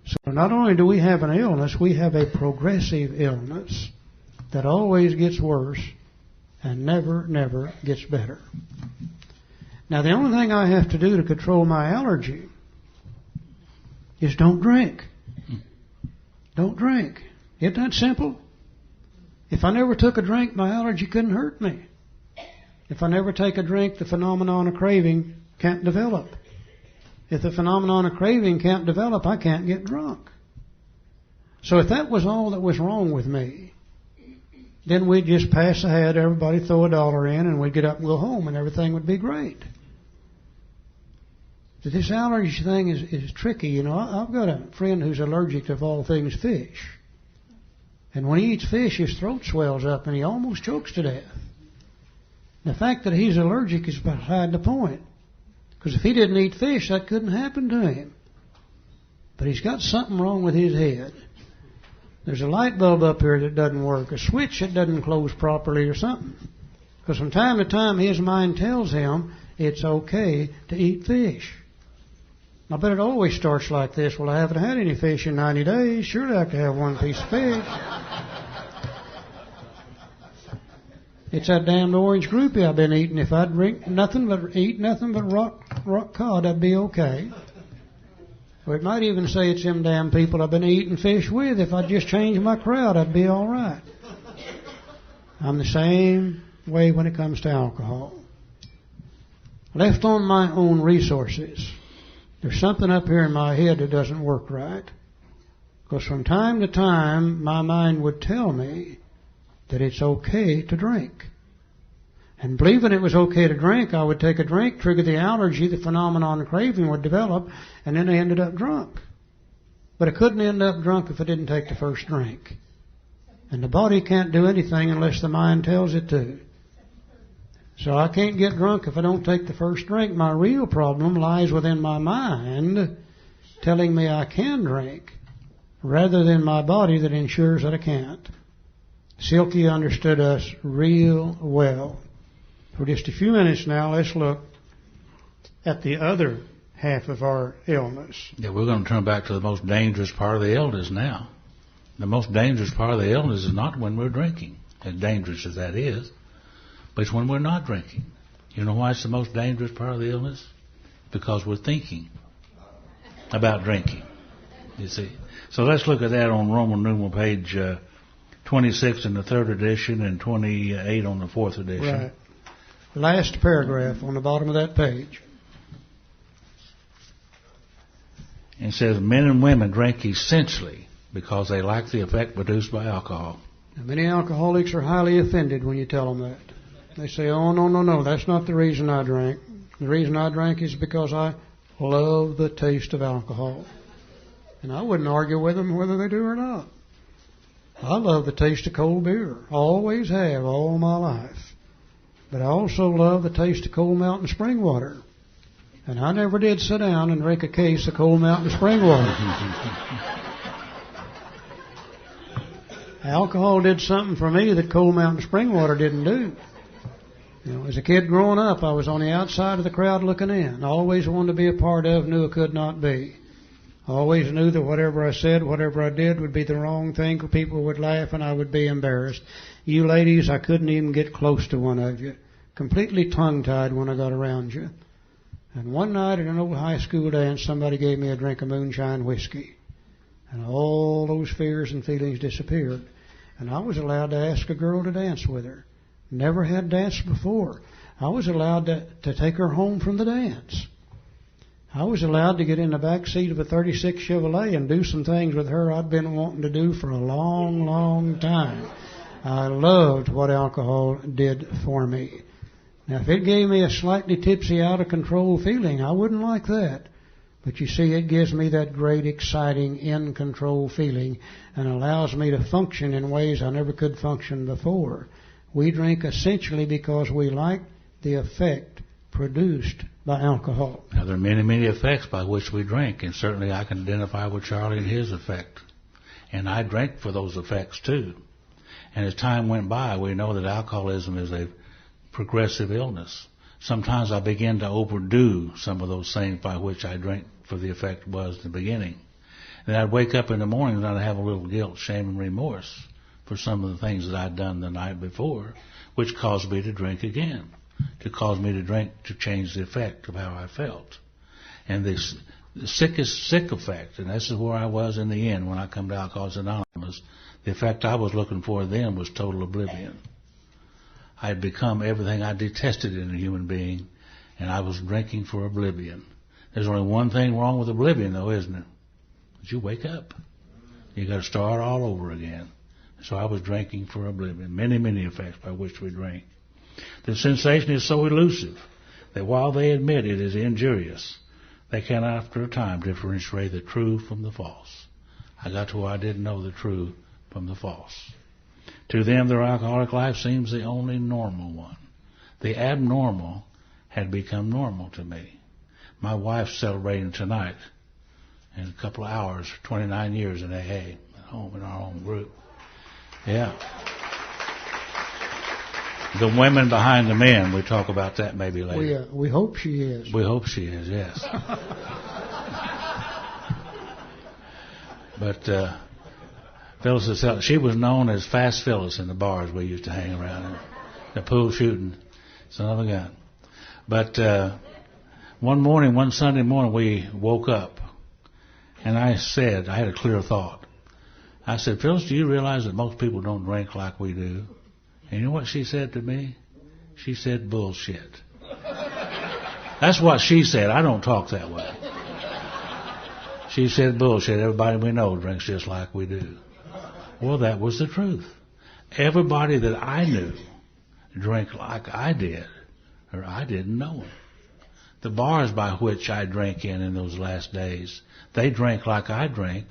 So not only do we have an illness, we have a progressive illness that always gets worse and never, never gets better. Now, the only thing I have to do to control my allergy is don't drink. Don't drink. Isn't that simple? If I never took a drink, my allergy couldn't hurt me. If I never take a drink, the phenomenon of craving can't develop. If the phenomenon of craving can't develop, I can't get drunk. So if that was all that was wrong with me, then we'd just pass ahead, everybody throw $1 in, and we'd get up and go home, and everything would be great. But this allergy thing is tricky. You know, I've got a friend who's allergic to, of all things, fish. And when he eats fish, his throat swells up, and he almost chokes to death. The fact that he's allergic is beside the point. Because if he didn't eat fish, that couldn't happen to him. But he's got something wrong with his head. There's a light bulb up here that doesn't work, a switch that doesn't close properly or something. Because from time to time his mind tells him it's okay to eat fish. I bet it always starts like this. Well, I haven't had any fish in 90 days. Surely I could have one piece of fish. It's that damned orange groupie I've been eating. If I'd eat nothing but rock cod, I'd be okay. Or it might even say it's them damn people I've been eating fish with. If I'd just change my crowd, I'd be all right. I'm the same way when it comes to alcohol. Left on my own resources, there's something up here in my head that doesn't work right. Because from time to time, my mind would tell me that it's okay to drink. And believing it was okay to drink, I would take a drink, trigger the allergy, the phenomenon of craving would develop, and then I ended up drunk. But I couldn't end up drunk if I didn't take the first drink. And the body can't do anything unless the mind tells it to. So I can't get drunk if I don't take the first drink. My real problem lies within my mind telling me I can drink, rather than my body that ensures that I can't. Silky understood us real well. For just a few minutes now, let's look at the other half of our illness. Yeah, we're going to turn back to the most dangerous part of the illness now. The most dangerous part of the illness is not when we're drinking, as dangerous as that is, but it's when we're not drinking. You know why it's the most dangerous part of the illness? Because we're thinking about drinking, you see. So let's look at that on Roman numeral page 26 in the 3rd edition and 28 on the 4th edition. Right. Last paragraph on the bottom of that page. It says, men and women drink essentially because they like the effect produced by alcohol. Now, many alcoholics are highly offended when you tell them that. They say, oh, no, that's not the reason I drank. The reason I drank is because I love the taste of alcohol. And I wouldn't argue with them whether they do or not. I love the taste of cold beer. Always have all my life. But I also love the taste of cold mountain spring water. And I never did sit down and drink a case of cold mountain spring water. Alcohol did something for me that cold mountain spring water didn't do. You know, as a kid growing up, I was on the outside of the crowd looking in. I always wanted to be a part of, knew I could not be. I always knew that whatever I said, whatever I did would be the wrong thing. People would laugh and I would be embarrassed. You ladies, I couldn't even get close to one of you. Completely tongue-tied when I got around you. And one night at an old high school dance, somebody gave me a drink of moonshine whiskey. And all those fears and feelings disappeared. And I was allowed to ask a girl to dance with her. Never had danced before. I was allowed to take her home from the dance. I was allowed to get in the back seat of a 36 Chevrolet and do some things with her I'd been wanting to do for a long, long time. I loved what alcohol did for me. Now, if it gave me a slightly tipsy, out of control feeling, I wouldn't like that. But you see, it gives me that great, exciting, in control feeling and allows me to function in ways I never could function before. We drink essentially because we like the effect produced by alcohol. Now, there are many, many effects by which we drink, and certainly I can identify with Charlie and his effect. And I drank for those effects too. And as time went by, we know that alcoholism is a progressive illness. Sometimes I begin to overdo some of those things by which I drank for the effect was in the beginning. And I'd wake up in the morning and I'd have a little guilt, shame, and remorse for some of the things that I'd done the night before, which caused me to drink again, to cause me to drink to change the effect of how I felt. And the sickest sick effect, and this is where I was in the end when I come to Alcoholics Anonymous, the effect I was looking for then was total oblivion. I had become everything I detested in a human being, and I was drinking for oblivion. There's only one thing wrong with oblivion, though, isn't it? That you wake up. You got to start all over again. So I was drinking for oblivion. Many, many effects by which we drink. The sensation is so elusive that while they admit it is injurious, they cannot, after a time, differentiate the true from the false. I got to where I didn't know the true from the false. To them, their alcoholic life seems the only normal one. The abnormal had become normal to me. My wife's celebrating tonight in a couple of hours, 29 years in AA, at home in our home group. Yeah. The women behind the men, we talk about that maybe later. We hope she is. We hope she is, yes. But Phyllis, she was known as Fast Phyllis in the bars we used to hang around in. The pool shooting, son of a gun. But one Sunday morning, we woke up, and I had a clear thought. I said, Phyllis, do you realize that most people don't drink like we do? And you know what she said to me? She said, bullshit. That's what she said. I don't talk that way. She said, bullshit. Everybody we know drinks just like we do. Well, that was the truth. Everybody that I knew drank like I did, or I didn't know them. The bars by which I drank in those last days, they drank like I drank,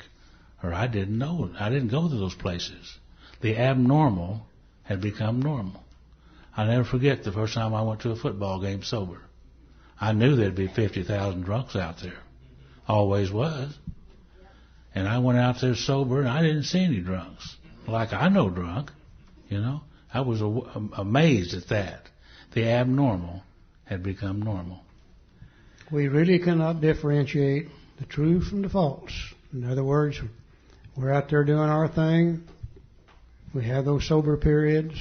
or I didn't know it. I didn't go to those places. The abnormal had become normal. I'll never forget the first time I went to a football game sober. I knew there'd be 50,000 drunks out there. Always was. And I went out there sober, and I didn't see any drunks. Like I know drunk, you know. I was amazed at that. The abnormal had become normal. We really cannot differentiate the true from the false. In other words, we're out there doing our thing. We have those sober periods.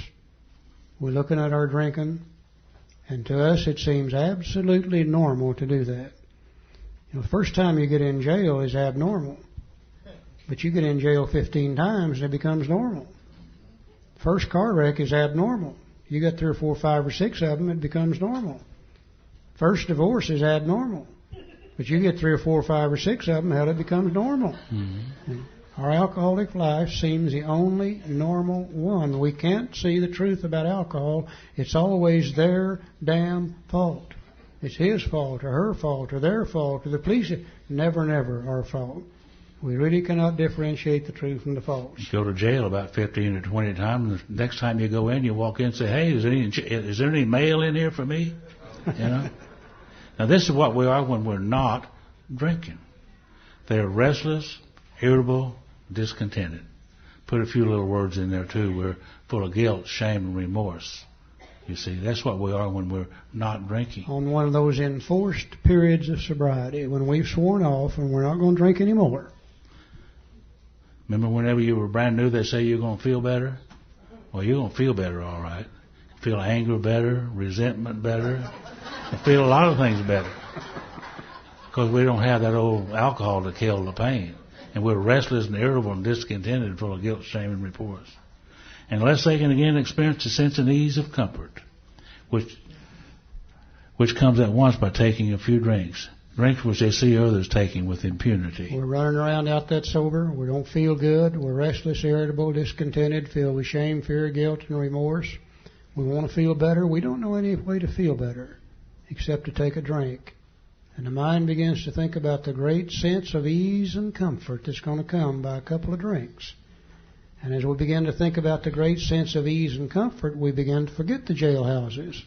We're looking at our drinking. And to us, it seems absolutely normal to do that. You know, the first time you get in jail is abnormal. But you get in jail 15 times and it becomes normal. First car wreck is abnormal. You get 3 or 4, 5 or 6 of them, it becomes normal. First divorce is abnormal. But you get 3 or 4 or 5 or 6 of them, hell, it becomes normal. Mm-hmm. Our alcoholic life seems the only normal one. We can't see the truth about alcohol. It's always their damn fault. It's his fault or her fault or their fault or the police. Never, never our fault. We really cannot differentiate the true from the false. You go to jail about 15 or 20 times. The next time you go in, you walk in and say, hey, is there any mail in here for me? You know? Now, this is what we are when we're not drinking. They're restless, irritable, discontented. Put a few little words in there, too. We're full of guilt, shame, and remorse. You see, that's what we are when we're not drinking. On one of those enforced periods of sobriety, when we've sworn off and we're not going to drink anymore. Remember whenever you were brand new, they say you're going to feel better? Well, you're going to feel better, all right. Feel anger better, resentment better. You feel a lot of things better. Because we don't have that old alcohol to kill the pain. And we're restless and irritable and discontented, full of guilt, shame, and remorse. Unless they can again experience the sense and ease of comfort, which comes at once by taking a few drinks which they see others taking with impunity. We're running around out that sober. We don't feel good. We're restless, irritable, discontented, filled with shame, fear, guilt, and remorse. We want to feel better. We don't know any way to feel better except to take a drink. And the mind begins to think about the great sense of ease and comfort that's going to come by a couple of drinks. And as we begin to think about the great sense of ease and comfort, we begin to forget the jailhouses.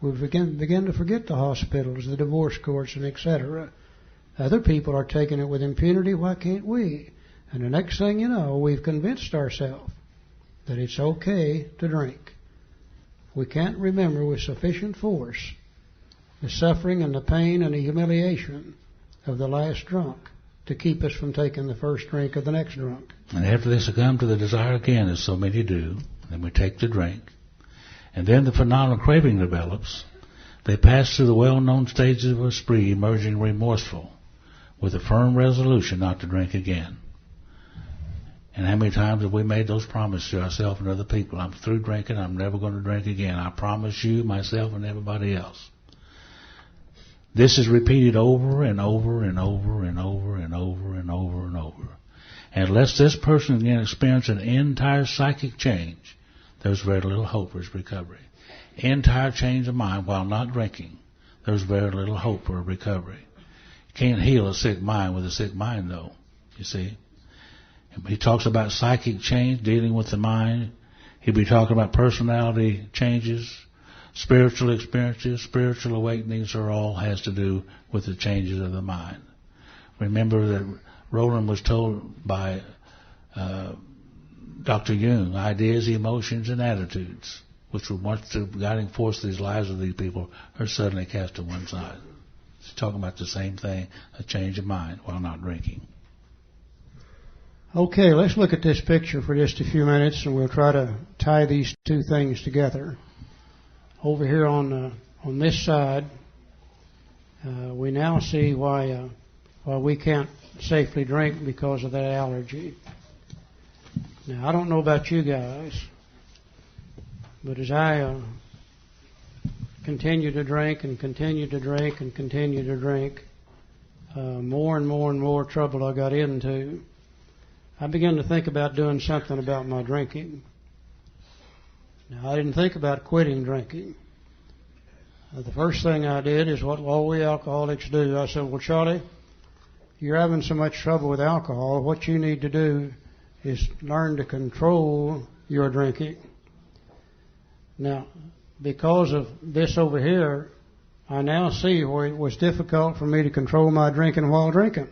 We begin to forget the hospitals, the divorce courts, and etc. Other people are taking it with impunity. Why can't we? And the next thing you know, we've convinced ourselves that it's okay to drink. We can't remember with sufficient force the suffering and the pain and the humiliation of the last drunk to keep us from taking the first drink of the next drunk. And after they succumb to the desire again, as so many do, then we take the drink. And then the phenomenal craving develops. They pass through the well-known stages of a spree, emerging remorseful, with a firm resolution not to drink again. And how many times have we made those promises to ourselves and other people? I'm through drinking. I'm never going to drink again. I promise you, myself, and everybody else. This is repeated over and over and over and over and over and over and over. And unless this person can experience an entire psychic change, there's very little hope for his recovery. Entire change of mind while not drinking, there's very little hope for a recovery. You can't heal a sick mind with a sick mind, though, you see. And he talks about psychic change, dealing with the mind. He'll be talking about personality changes, spiritual experiences, spiritual awakenings, are all has to do with the changes of the mind. Remember that Roland was told by Dr. Jung, ideas, emotions, and attitudes, which were once the guiding force of these lives of these people, are suddenly cast to one side. He's talking about the same thing, a change of mind while not drinking. Okay, let's look at this picture for just a few minutes, and we'll try to tie these two things together. Over here on this side, we now see why we can't safely drink because of that allergy. Now, I don't know about you guys, but as I continue to drink and continue to drink and continue to drink, more and more and more trouble I got into, I began to think about doing something about my drinking. Now, I didn't think about quitting drinking. The first thing I did is what all we alcoholics do. I said, well, Charlie, you're having so much trouble with alcohol. What you need to do is learn to control your drinking. Now, because of this over here, I now see where it was difficult for me to control my drinking while drinking.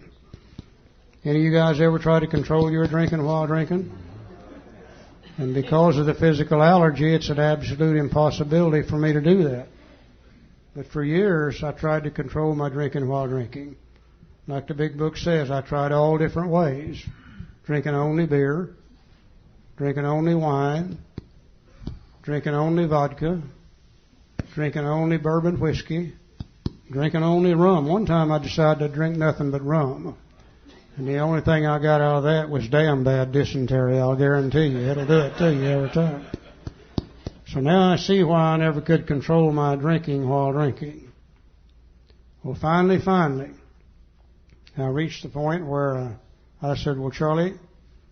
Any of you guys ever try to control your drinking while drinking? And because of the physical allergy, it's an absolute impossibility for me to do that. But for years, I tried to control my drinking while drinking. Like the big book says, I tried all different ways. Drinking only beer, drinking only wine, drinking only vodka, drinking only bourbon whiskey, drinking only rum. One time I decided to drink nothing but rum. And the only thing I got out of that was damn bad dysentery, I'll guarantee you. It'll do it to you every time. So now I see why I never could control my drinking while drinking. Well, finally, I reached the point where I said, well, Charlie,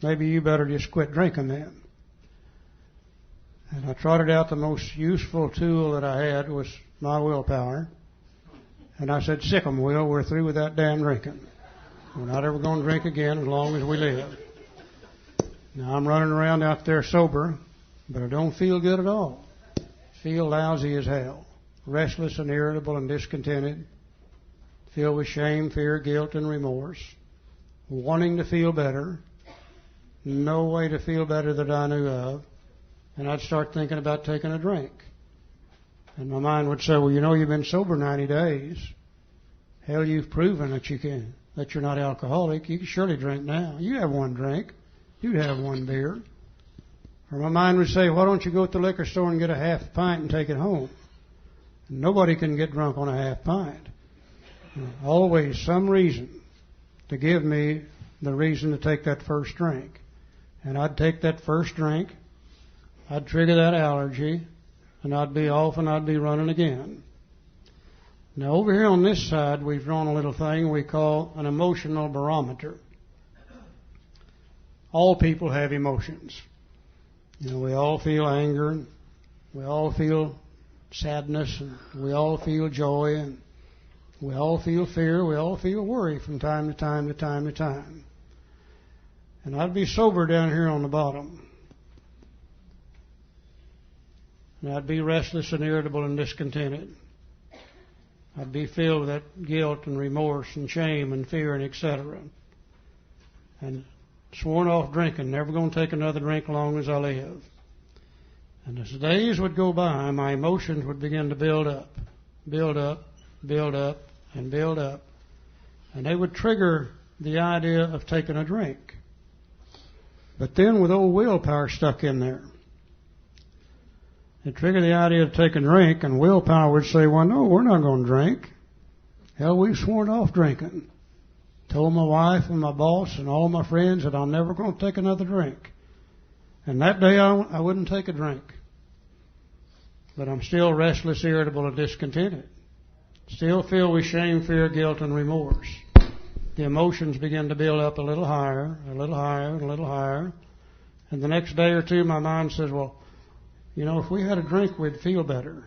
maybe you better just quit drinking then. And I trotted out the most useful tool that I had was my willpower. And I said, sick 'em, Will, we're through with that damn drinking. We're not ever going to drink again as long as we live. Now, I'm running around out there sober, but I don't feel good at all. Feel lousy as hell. Restless and irritable and discontented. Filled with shame, fear, guilt, and remorse. Wanting to feel better. No way to feel better that I knew of. And I'd start thinking about taking a drink. And my mind would say, well, you know, you've been sober 90 days. Hell, you've proven that you can, that you're not alcoholic. You can surely drink now. You have one drink. You'd have one beer. Or my mind would say, why don't you go to the liquor store and get a half pint and take it home? Nobody can get drunk on a half pint. Always some reason to give me the reason to take that first drink. And I'd take that first drink, I'd trigger that allergy, and I'd be off and I'd be running again. Now over here on this side, we've drawn a little thing we call an emotional barometer. All people have emotions. You know, we all feel anger, We all feel sadness, and we all feel joy, and we all feel fear. We all feel worry from time to time to time to time. And I'd be sober down here on the bottom. And I'd be restless and irritable and discontented. I'd be filled with that guilt and remorse and shame and fear and etc. And sworn off drinking, never going to take another drink as long as I live. And as the days would go by, my emotions would begin to build up, build up, build up, and build up. And they would trigger the idea of taking a drink. But then with old willpower stuck in there, it triggered the idea of taking a drink, and willpower would say, well, no, we're not going to drink. Hell, we've sworn off drinking. Told my wife and my boss and all my friends that I'm never going to take another drink. And that day I wouldn't take a drink. But I'm still restless, irritable, and discontented. Still filled with shame, fear, guilt, and remorse. The emotions begin to build up a little higher, a little higher, a little higher. And the next day or two, my mind says, well, you know, if we had a drink, we'd feel better.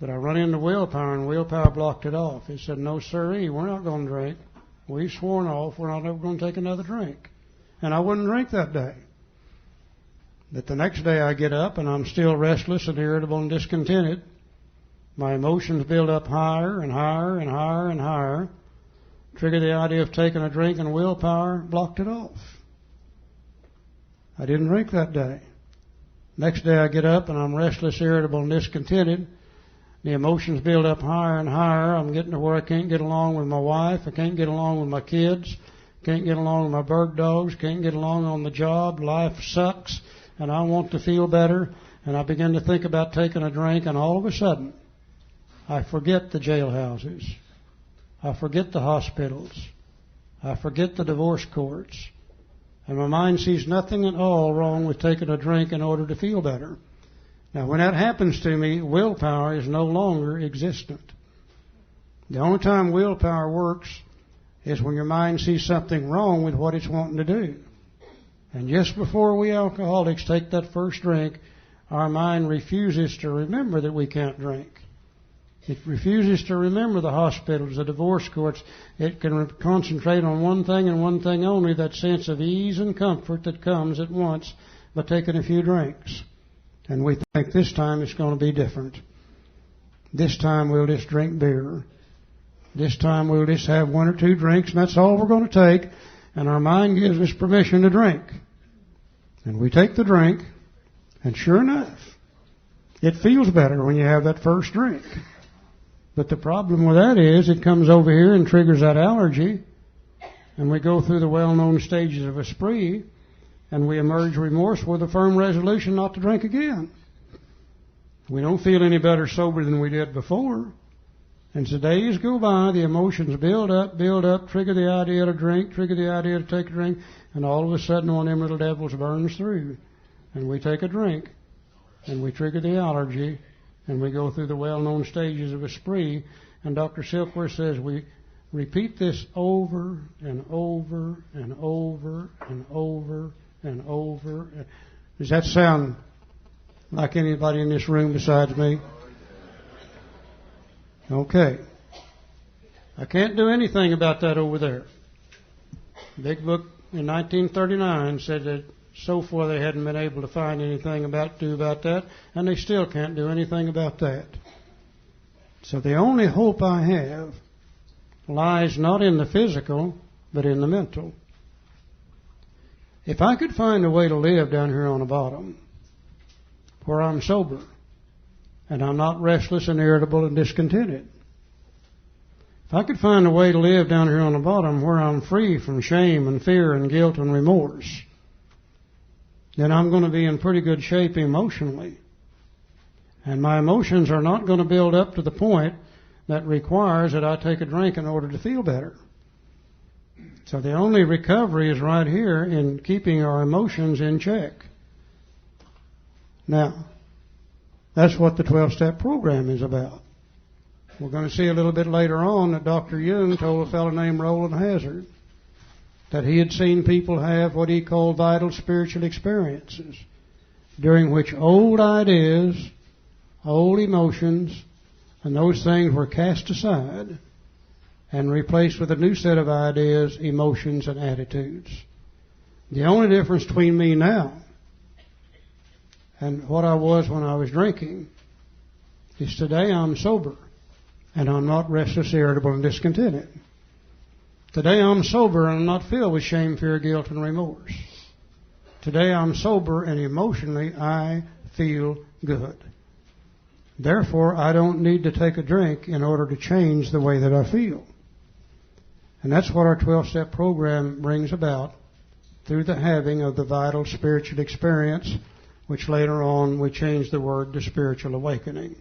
But I run into willpower, and willpower blocked it off. It said, no, sirree, we're not going to drink. We've sworn off. We're not ever going to take another drink. And I wouldn't drink that day. But the next day I get up, and I'm still restless and irritable and discontented. My emotions build up higher and higher and higher and higher. Trigger the idea of taking a drink, and willpower blocked it off. I didn't drink that day. Next day I get up, and I'm restless, irritable, and discontented. The emotions build up higher and higher. I'm getting to where I can't get along with my wife. I can't get along with my kids. Can't get along with my bird dogs. Can't get along on the job. Life sucks, and I want to feel better. And I begin to think about taking a drink, and all of a sudden, I forget the jailhouses. I forget the hospitals. I forget the divorce courts. And my mind sees nothing at all wrong with taking a drink in order to feel better. Now, when that happens to me, willpower is no longer existent. The only time willpower works is when your mind sees something wrong with what it's wanting to do. And just before we alcoholics take that first drink, our mind refuses to remember that we can't drink. It refuses to remember the hospitals, the divorce courts. It can concentrate on one thing and one thing only, that sense of ease and comfort that comes at once by taking a few drinks. And we think this time it's going to be different. This time we'll just drink beer. This time we'll just have one or two drinks, and that's all we're going to take. And our mind gives us permission to drink. And we take the drink, and sure enough, it feels better when you have that first drink. But the problem with that is it comes over here and triggers that allergy, and we go through the well-known stages of a spree, and we emerge remorseful with a firm resolution not to drink again. We don't feel any better sober than we did before. And as the days go by, the emotions build up, trigger the idea to drink, trigger the idea to take a drink, and all of a sudden one of them little devils burns through. And we take a drink, and we trigger the allergy, and we go through the well-known stages of a spree. And Dr. Silkworth says we repeat this over and over and over and over and over. Does that sound like anybody in this room besides me? Okay. I can't do anything about that over there. Big Book in 1939 said that so far they hadn't been able to find anything to do about that, and they still can't do anything about that. So the only hope I have lies not in the physical, but in the mental. If I could find a way to live down here on the bottom, where I'm sober, and I'm not restless and irritable and discontented. If I could find a way to live down here on the bottom where I'm free from shame and fear and guilt and remorse, then I'm going to be in pretty good shape emotionally. And my emotions are not going to build up to the point that requires that I take a drink in order to feel better. So the only recovery is right here in keeping our emotions in check. Now, that's what the 12-step program is about. We're going to see a little bit later on that Dr. Jung told a fellow named Roland Hazard that he had seen people have what he called vital spiritual experiences, during which old ideas old emotions, and those things were cast aside and replaced with a new set of ideas, emotions, and attitudes. The only difference between me now and what I was when I was drinking is today I'm sober, and I'm not restless, irritable, and discontented. Today I'm sober and I'm not filled with shame, fear, guilt, and remorse. Today I'm sober and emotionally I feel good. Therefore, I don't need to take a drink in order to change the way that I feel. And that's what our 12-step program brings about through the having of the vital spiritual experience, which later on we change the word to spiritual awakening.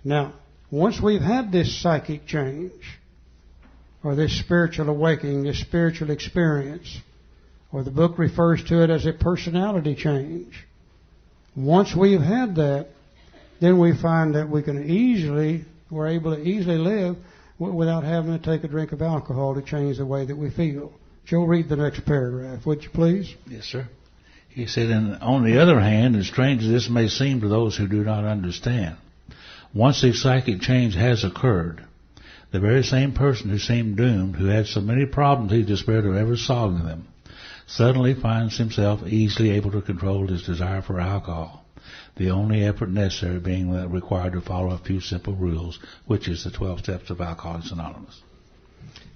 Now, once we've had this psychic change, or this spiritual awakening, this spiritual experience, or the book refers to it as a personality change. Once we've had that, then we find that we're able to easily live without having to take a drink of alcohol to change the way that we feel. Joe, read the next paragraph, would you please? Yes, sir. He said, and on the other hand, as strange as this may seem to those who do not understand, once the psychic change has occurred, the very same person who seemed doomed, who had so many problems he despaired of ever solving them, suddenly finds himself easily able to control his desire for alcohol, the only effort necessary being that required to follow a few simple rules, which is the 12 steps of Alcoholics Anonymous.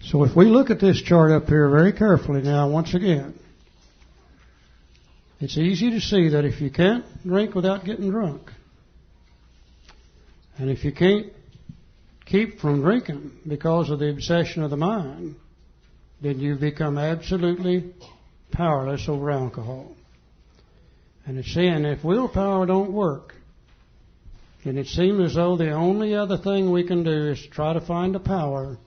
So if we look at this chart up here very carefully now, once again, it's easy to see that if you can't drink without getting drunk, and if you can't keep from drinking because of the obsession of the mind, then you become absolutely powerless over alcohol. And it's saying if willpower don't work, then it seems as though the only other thing we can do is try to find a power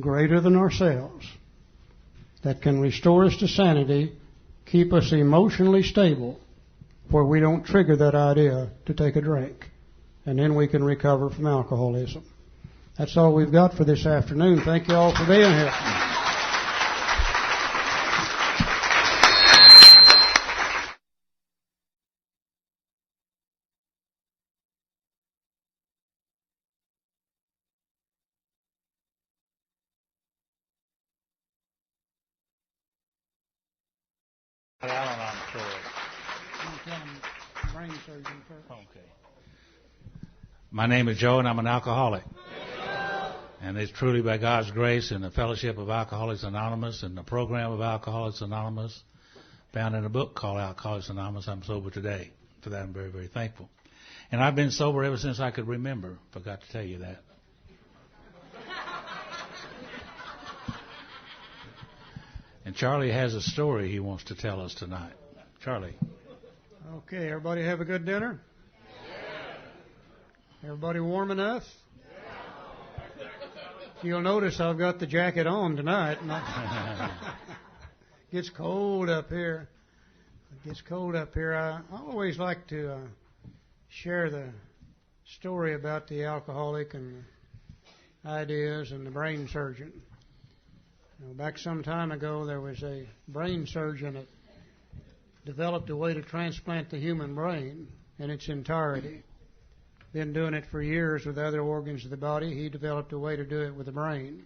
greater than ourselves that can restore us to sanity, keep us emotionally stable, where we don't trigger that idea to take a drink. And then we can recover from alcoholism. That's all we've got for this afternoon. Thank you all for being here. Okay. My name is Joe, and I'm an alcoholic. And it's truly by God's grace and the fellowship of Alcoholics Anonymous and the program of Alcoholics Anonymous, found in a book called Alcoholics Anonymous, I'm sober today. For that, I'm very, very thankful. And I've been sober ever since I could remember. Forgot to tell you that. And Charlie has a story he wants to tell us tonight. Charlie. Okay, everybody have a good dinner? Yeah. Everybody warm enough? Yeah. You'll notice I've got the jacket on tonight. Gets cold up here. It gets cold up here. I always like to share the story about the alcoholic and ideas and the brain surgeon. Back some time ago, there was a brain surgeon that developed a way to transplant the human brain in its entirety. Been doing it for years with other organs of the body. He developed a way to do it with the brain.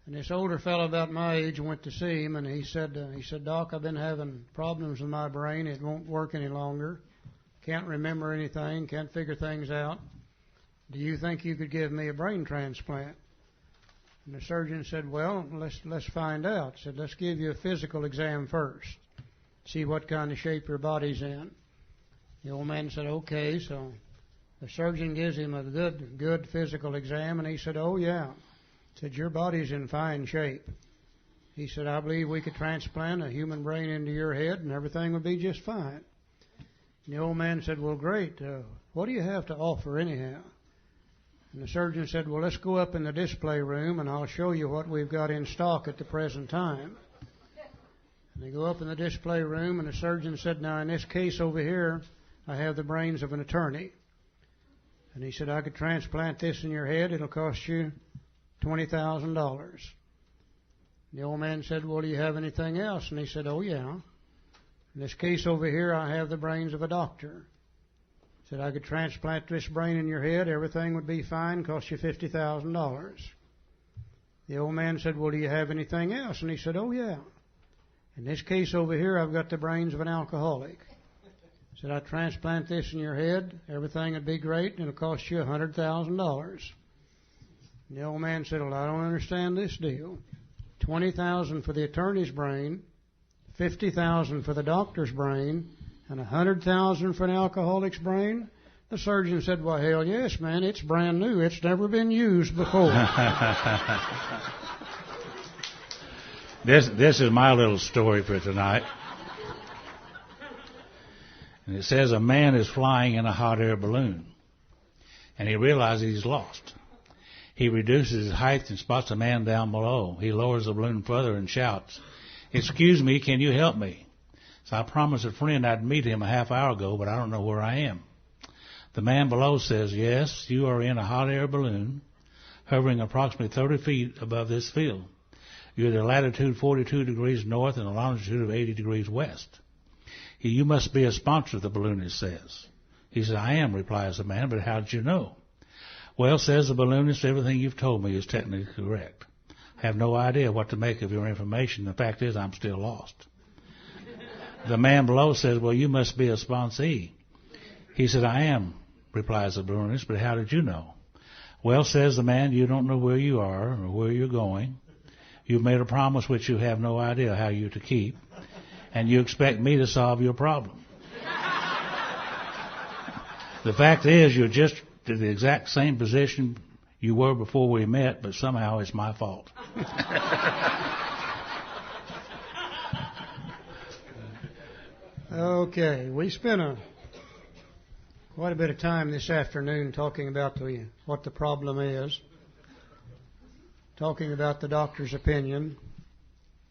And this older fellow about my age went to see him, and he said, Doc, I've been having problems with my brain. It won't work any longer. Can't remember anything. Can't figure things out. Do you think you could give me a brain transplant? And the surgeon said, well, let's find out. He said, let's give you a physical exam first. See what kind of shape your body's in. The old man said, okay. So the surgeon gives him a good physical exam, and he said, oh, yeah. He said, your body's in fine shape. He said, I believe we could transplant a human brain into your head, and everything would be just fine. And the old man said, well, great. What do you have to offer anyhow? And the surgeon said, well, let's go up in the display room, and I'll show you what we've got in stock at the present time. And they go up in the display room, and the surgeon said, now, in this case over here, I have the brains of an attorney. And he said, I could transplant this in your head. It'll cost you $20,000. The old man said, well, do you have anything else? And he said, oh, yeah. In this case over here, I have the brains of a doctor. Said, I could transplant this brain in your head, everything would be fine, cost you $50,000. The old man said, well, do you have anything else? And he said, oh, yeah. In this case over here, I've got the brains of an alcoholic. Said, I transplant this in your head, everything would be great, and it'll cost you $100,000. The old man said, well, I don't understand this deal. $20,000 for the attorney's brain, $50,000 for the doctor's brain, and $100,000 for an alcoholic's brain? The surgeon said, well, hell yes, man, it's brand new. It's never been used before. This is my little story for tonight. And it says a man is flying in a hot air balloon, and he realizes he's lost. He reduces his height and spots a man down below. He lowers the balloon further and shouts, excuse me, can you help me? So I promised a friend I'd meet him a half hour ago, but I don't know where I am. The man below says, yes, you are in a hot air balloon hovering approximately 30 feet above this field. You're at a latitude 42 degrees north and a longitude of 80 degrees west. You must be a sponsor, the balloonist says. He says, I am, replies the man, but how did you know? Well, says the balloonist, everything you've told me is technically correct. I have no idea what to make of your information. The fact is, I'm still lost. The man below says, well, you must be a sponsee. He said, I am, replies the balloonist, but how did you know? Well, says the man, you don't know where you are or where you're going. You've made a promise which you have no idea how you're to keep, and you expect me to solve your problem. The fact is, you're just in the exact same position you were before we met, but somehow it's my fault. Okay, we spent quite a bit of time this afternoon talking about what the problem is, talking about the doctor's opinion,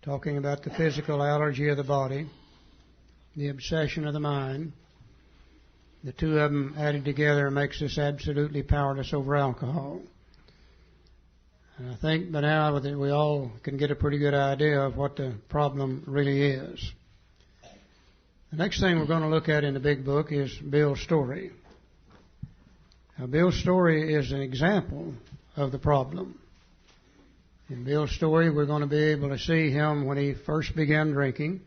talking about the physical allergy of the body, the obsession of the mind. The two of them added together makes us absolutely powerless over alcohol. And I think by now that we all can get a pretty good idea of what the problem really is. The next thing we're going to look at in the big book is Bill's story. Now, Bill's story is an example of the problem. In Bill's story, we're going to be able to see him when he first began drinking.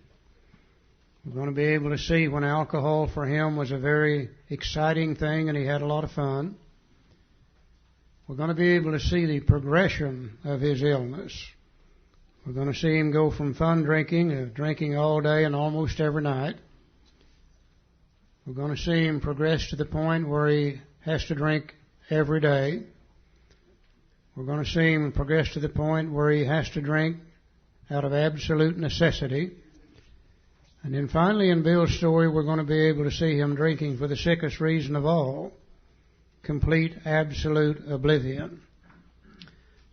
We're going to be able to see when alcohol for him was a very exciting thing and he had a lot of fun. We're going to be able to see the progression of his illness. We're going to see him go from fun drinking to drinking all day and almost every night. We're going to see him progress to the point where he has to drink every day. We're going to see him progress to the point where he has to drink out of absolute necessity. And then finally in Bill's story, we're going to be able to see him drinking for the sickest reason of all, complete, absolute oblivion.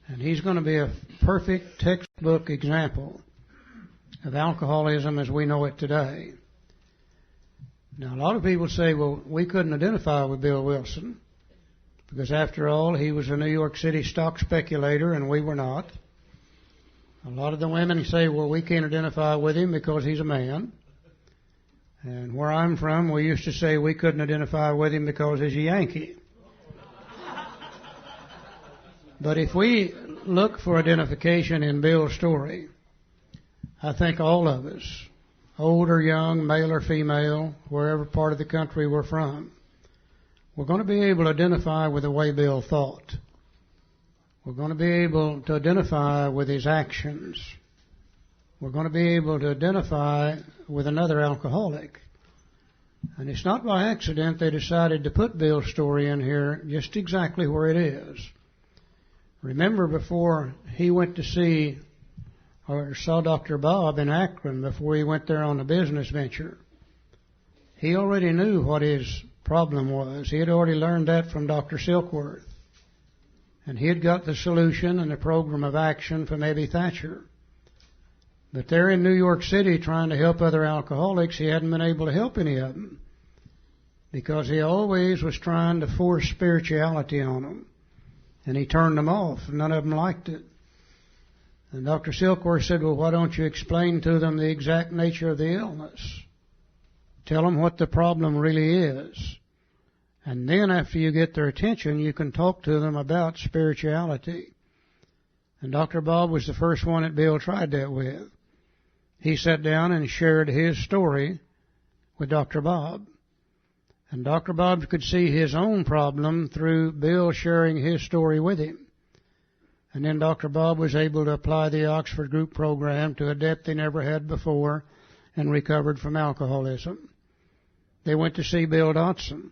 And he's going to be a perfect textbook example of alcoholism as we know it today. Now, a lot of people say, well, we couldn't identify with Bill Wilson because, after all, he was a New York City stock speculator and we were not. A lot of the women say, well, we can't identify with him because he's a man. And where I'm from, we used to say we couldn't identify with him because he's a Yankee. But if we look for identification in Bill's story, I think all of us, old or young, male or female, wherever part of the country we're from, we're going to be able to identify with the way Bill thought. We're going to be able to identify with his actions. We're going to be able to identify with another alcoholic. And it's not by accident they decided to put Bill's story in here just exactly where it is. Remember, before he went to see or saw Dr. Bob in Akron, before he went there on a business venture, he already knew what his problem was. He had already learned that from Dr. Silkworth. And he had got the solution and the program of action from Abby Thatcher. But there in New York City trying to help other alcoholics, he hadn't been able to help any of them because he always was trying to force spirituality on them. And he turned them off. None of them liked it. And Dr. Silkworth said, well, why don't you explain to them the exact nature of the illness? Tell them what the problem really is. And then after you get their attention, you can talk to them about spirituality. And Dr. Bob was the first one that Bill tried that with. He sat down and shared his story with Dr. Bob. And Dr. Bob could see his own problem through Bill sharing his story with him. And then Dr. Bob was able to apply the Oxford Group program to a depth he never had before and recovered from alcoholism. They went to see Bill Dotson.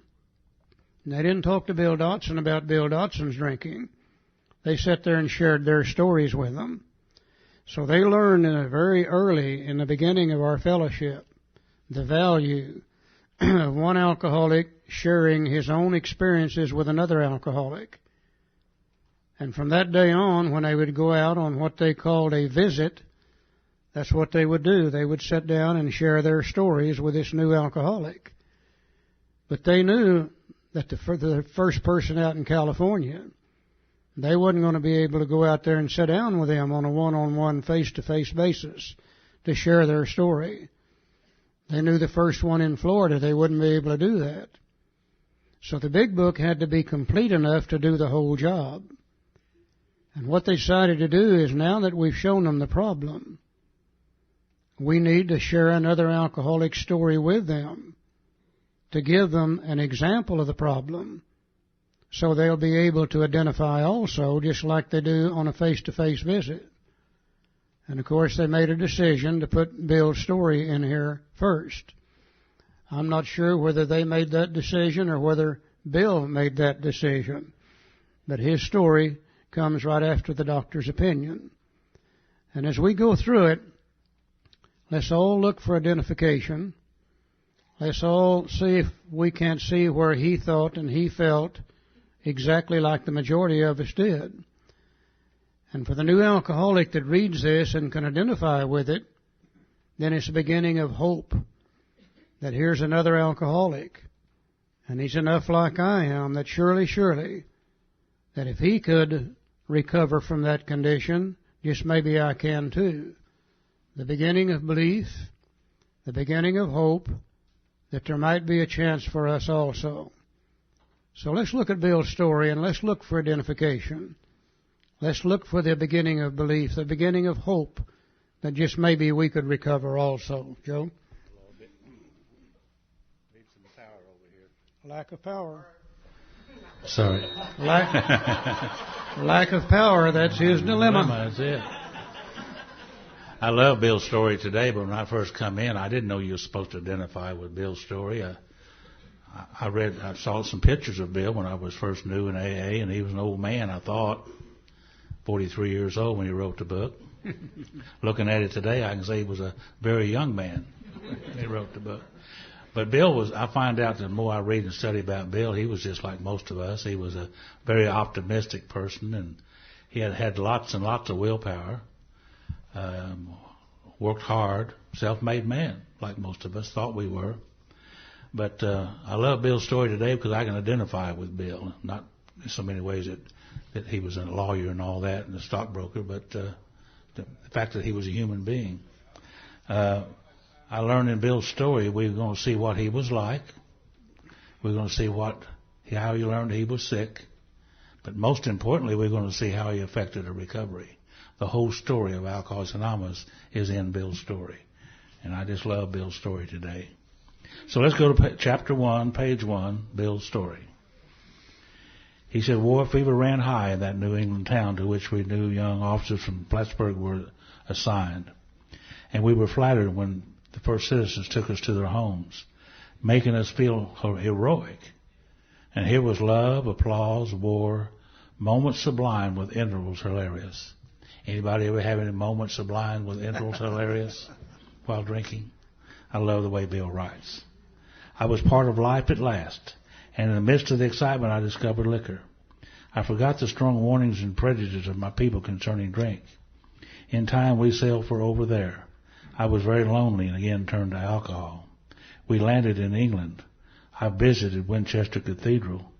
And they didn't talk to Bill Dotson about Bill Dotson's drinking. They sat there and shared their stories with them. So they learned very early in the beginning of our fellowship the value of one alcoholic sharing his own experiences with another alcoholic. And from that day on, when they would go out on what they called a visit, that's what they would do. They would sit down and share their stories with this new alcoholic. But they knew that the first person out in California, they wasn't going to be able to go out there and sit down with them on a one-on-one, face-to-face basis to share their story. They knew the first one in Florida, they wouldn't be able to do that. So the big book had to be complete enough to do the whole job. And what they decided to do is, now that we've shown them the problem, we need to share another alcoholic's story with them to give them an example of the problem, so they'll be able to identify also, just like they do on a face-to-face visit. And of course they made a decision to put Bill's story in here first. I'm not sure whether they made that decision or whether Bill made that decision, but his story comes right after the doctor's opinion. And as we go through it, let's all look for identification. Let's all see if we can't see where he thought and he felt exactly like the majority of us did. And for the new alcoholic that reads this and can identify with it, then it's the beginning of hope that here's another alcoholic, and he's enough like I am that surely, that if he could recover from that condition, just maybe I can too. The beginning of belief, the beginning of hope, that there might be a chance for us also. So let's look at Bill's story and let's look for identification. Let's look for the beginning of belief, the beginning of hope, that just maybe we could recover also. Joe? A little bit. Need some power over here. Lack of power. Sorry. Lack of power, that's his dilemma. That's it. I love Bill's story today, but when I first come in, I didn't know you were supposed to identify with Bill's story. I saw some pictures of Bill when I was first new in AA, and he was an old man, I thought, 43 years old when he wrote the book. Looking at it today, I can say he was a very young man when he wrote the book. But Bill was, I find out the more I read and study about Bill, he was just like most of us. He was a very optimistic person, and he had lots and lots of willpower, worked hard, self-made man, like most of us thought we were. But I love Bill's story today because I can identify with Bill, not in so many ways that he was a lawyer and all that and a stockbroker, but the fact that he was a human being. I learned in Bill's story we're going to see what he was like. We're going to see how he learned he was sick. But most importantly, we're going to see how he affected a recovery. The whole story of Alcoholics Anonymous is in Bill's story. And I just love Bill's story today. So let's go to chapter 1, page 1, Bill's story. He said, war fever ran high in that New England town to which we new young officers from Plattsburgh were assigned. And we were flattered when the first citizens took us to their homes, making us feel heroic. And here was love, applause, war, moments sublime with intervals hilarious. Anybody ever have any moments sublime with intervals hilarious while drinking? I love the way Bill writes. I was part of life at last, and in the midst of the excitement I discovered liquor. I forgot the strong warnings and prejudices of my people concerning drink. In time we sailed for over there. I was very lonely and again turned to alcohol. We landed in England. I visited Winchester Cathedral.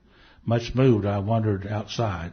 Much moved, I wandered outside.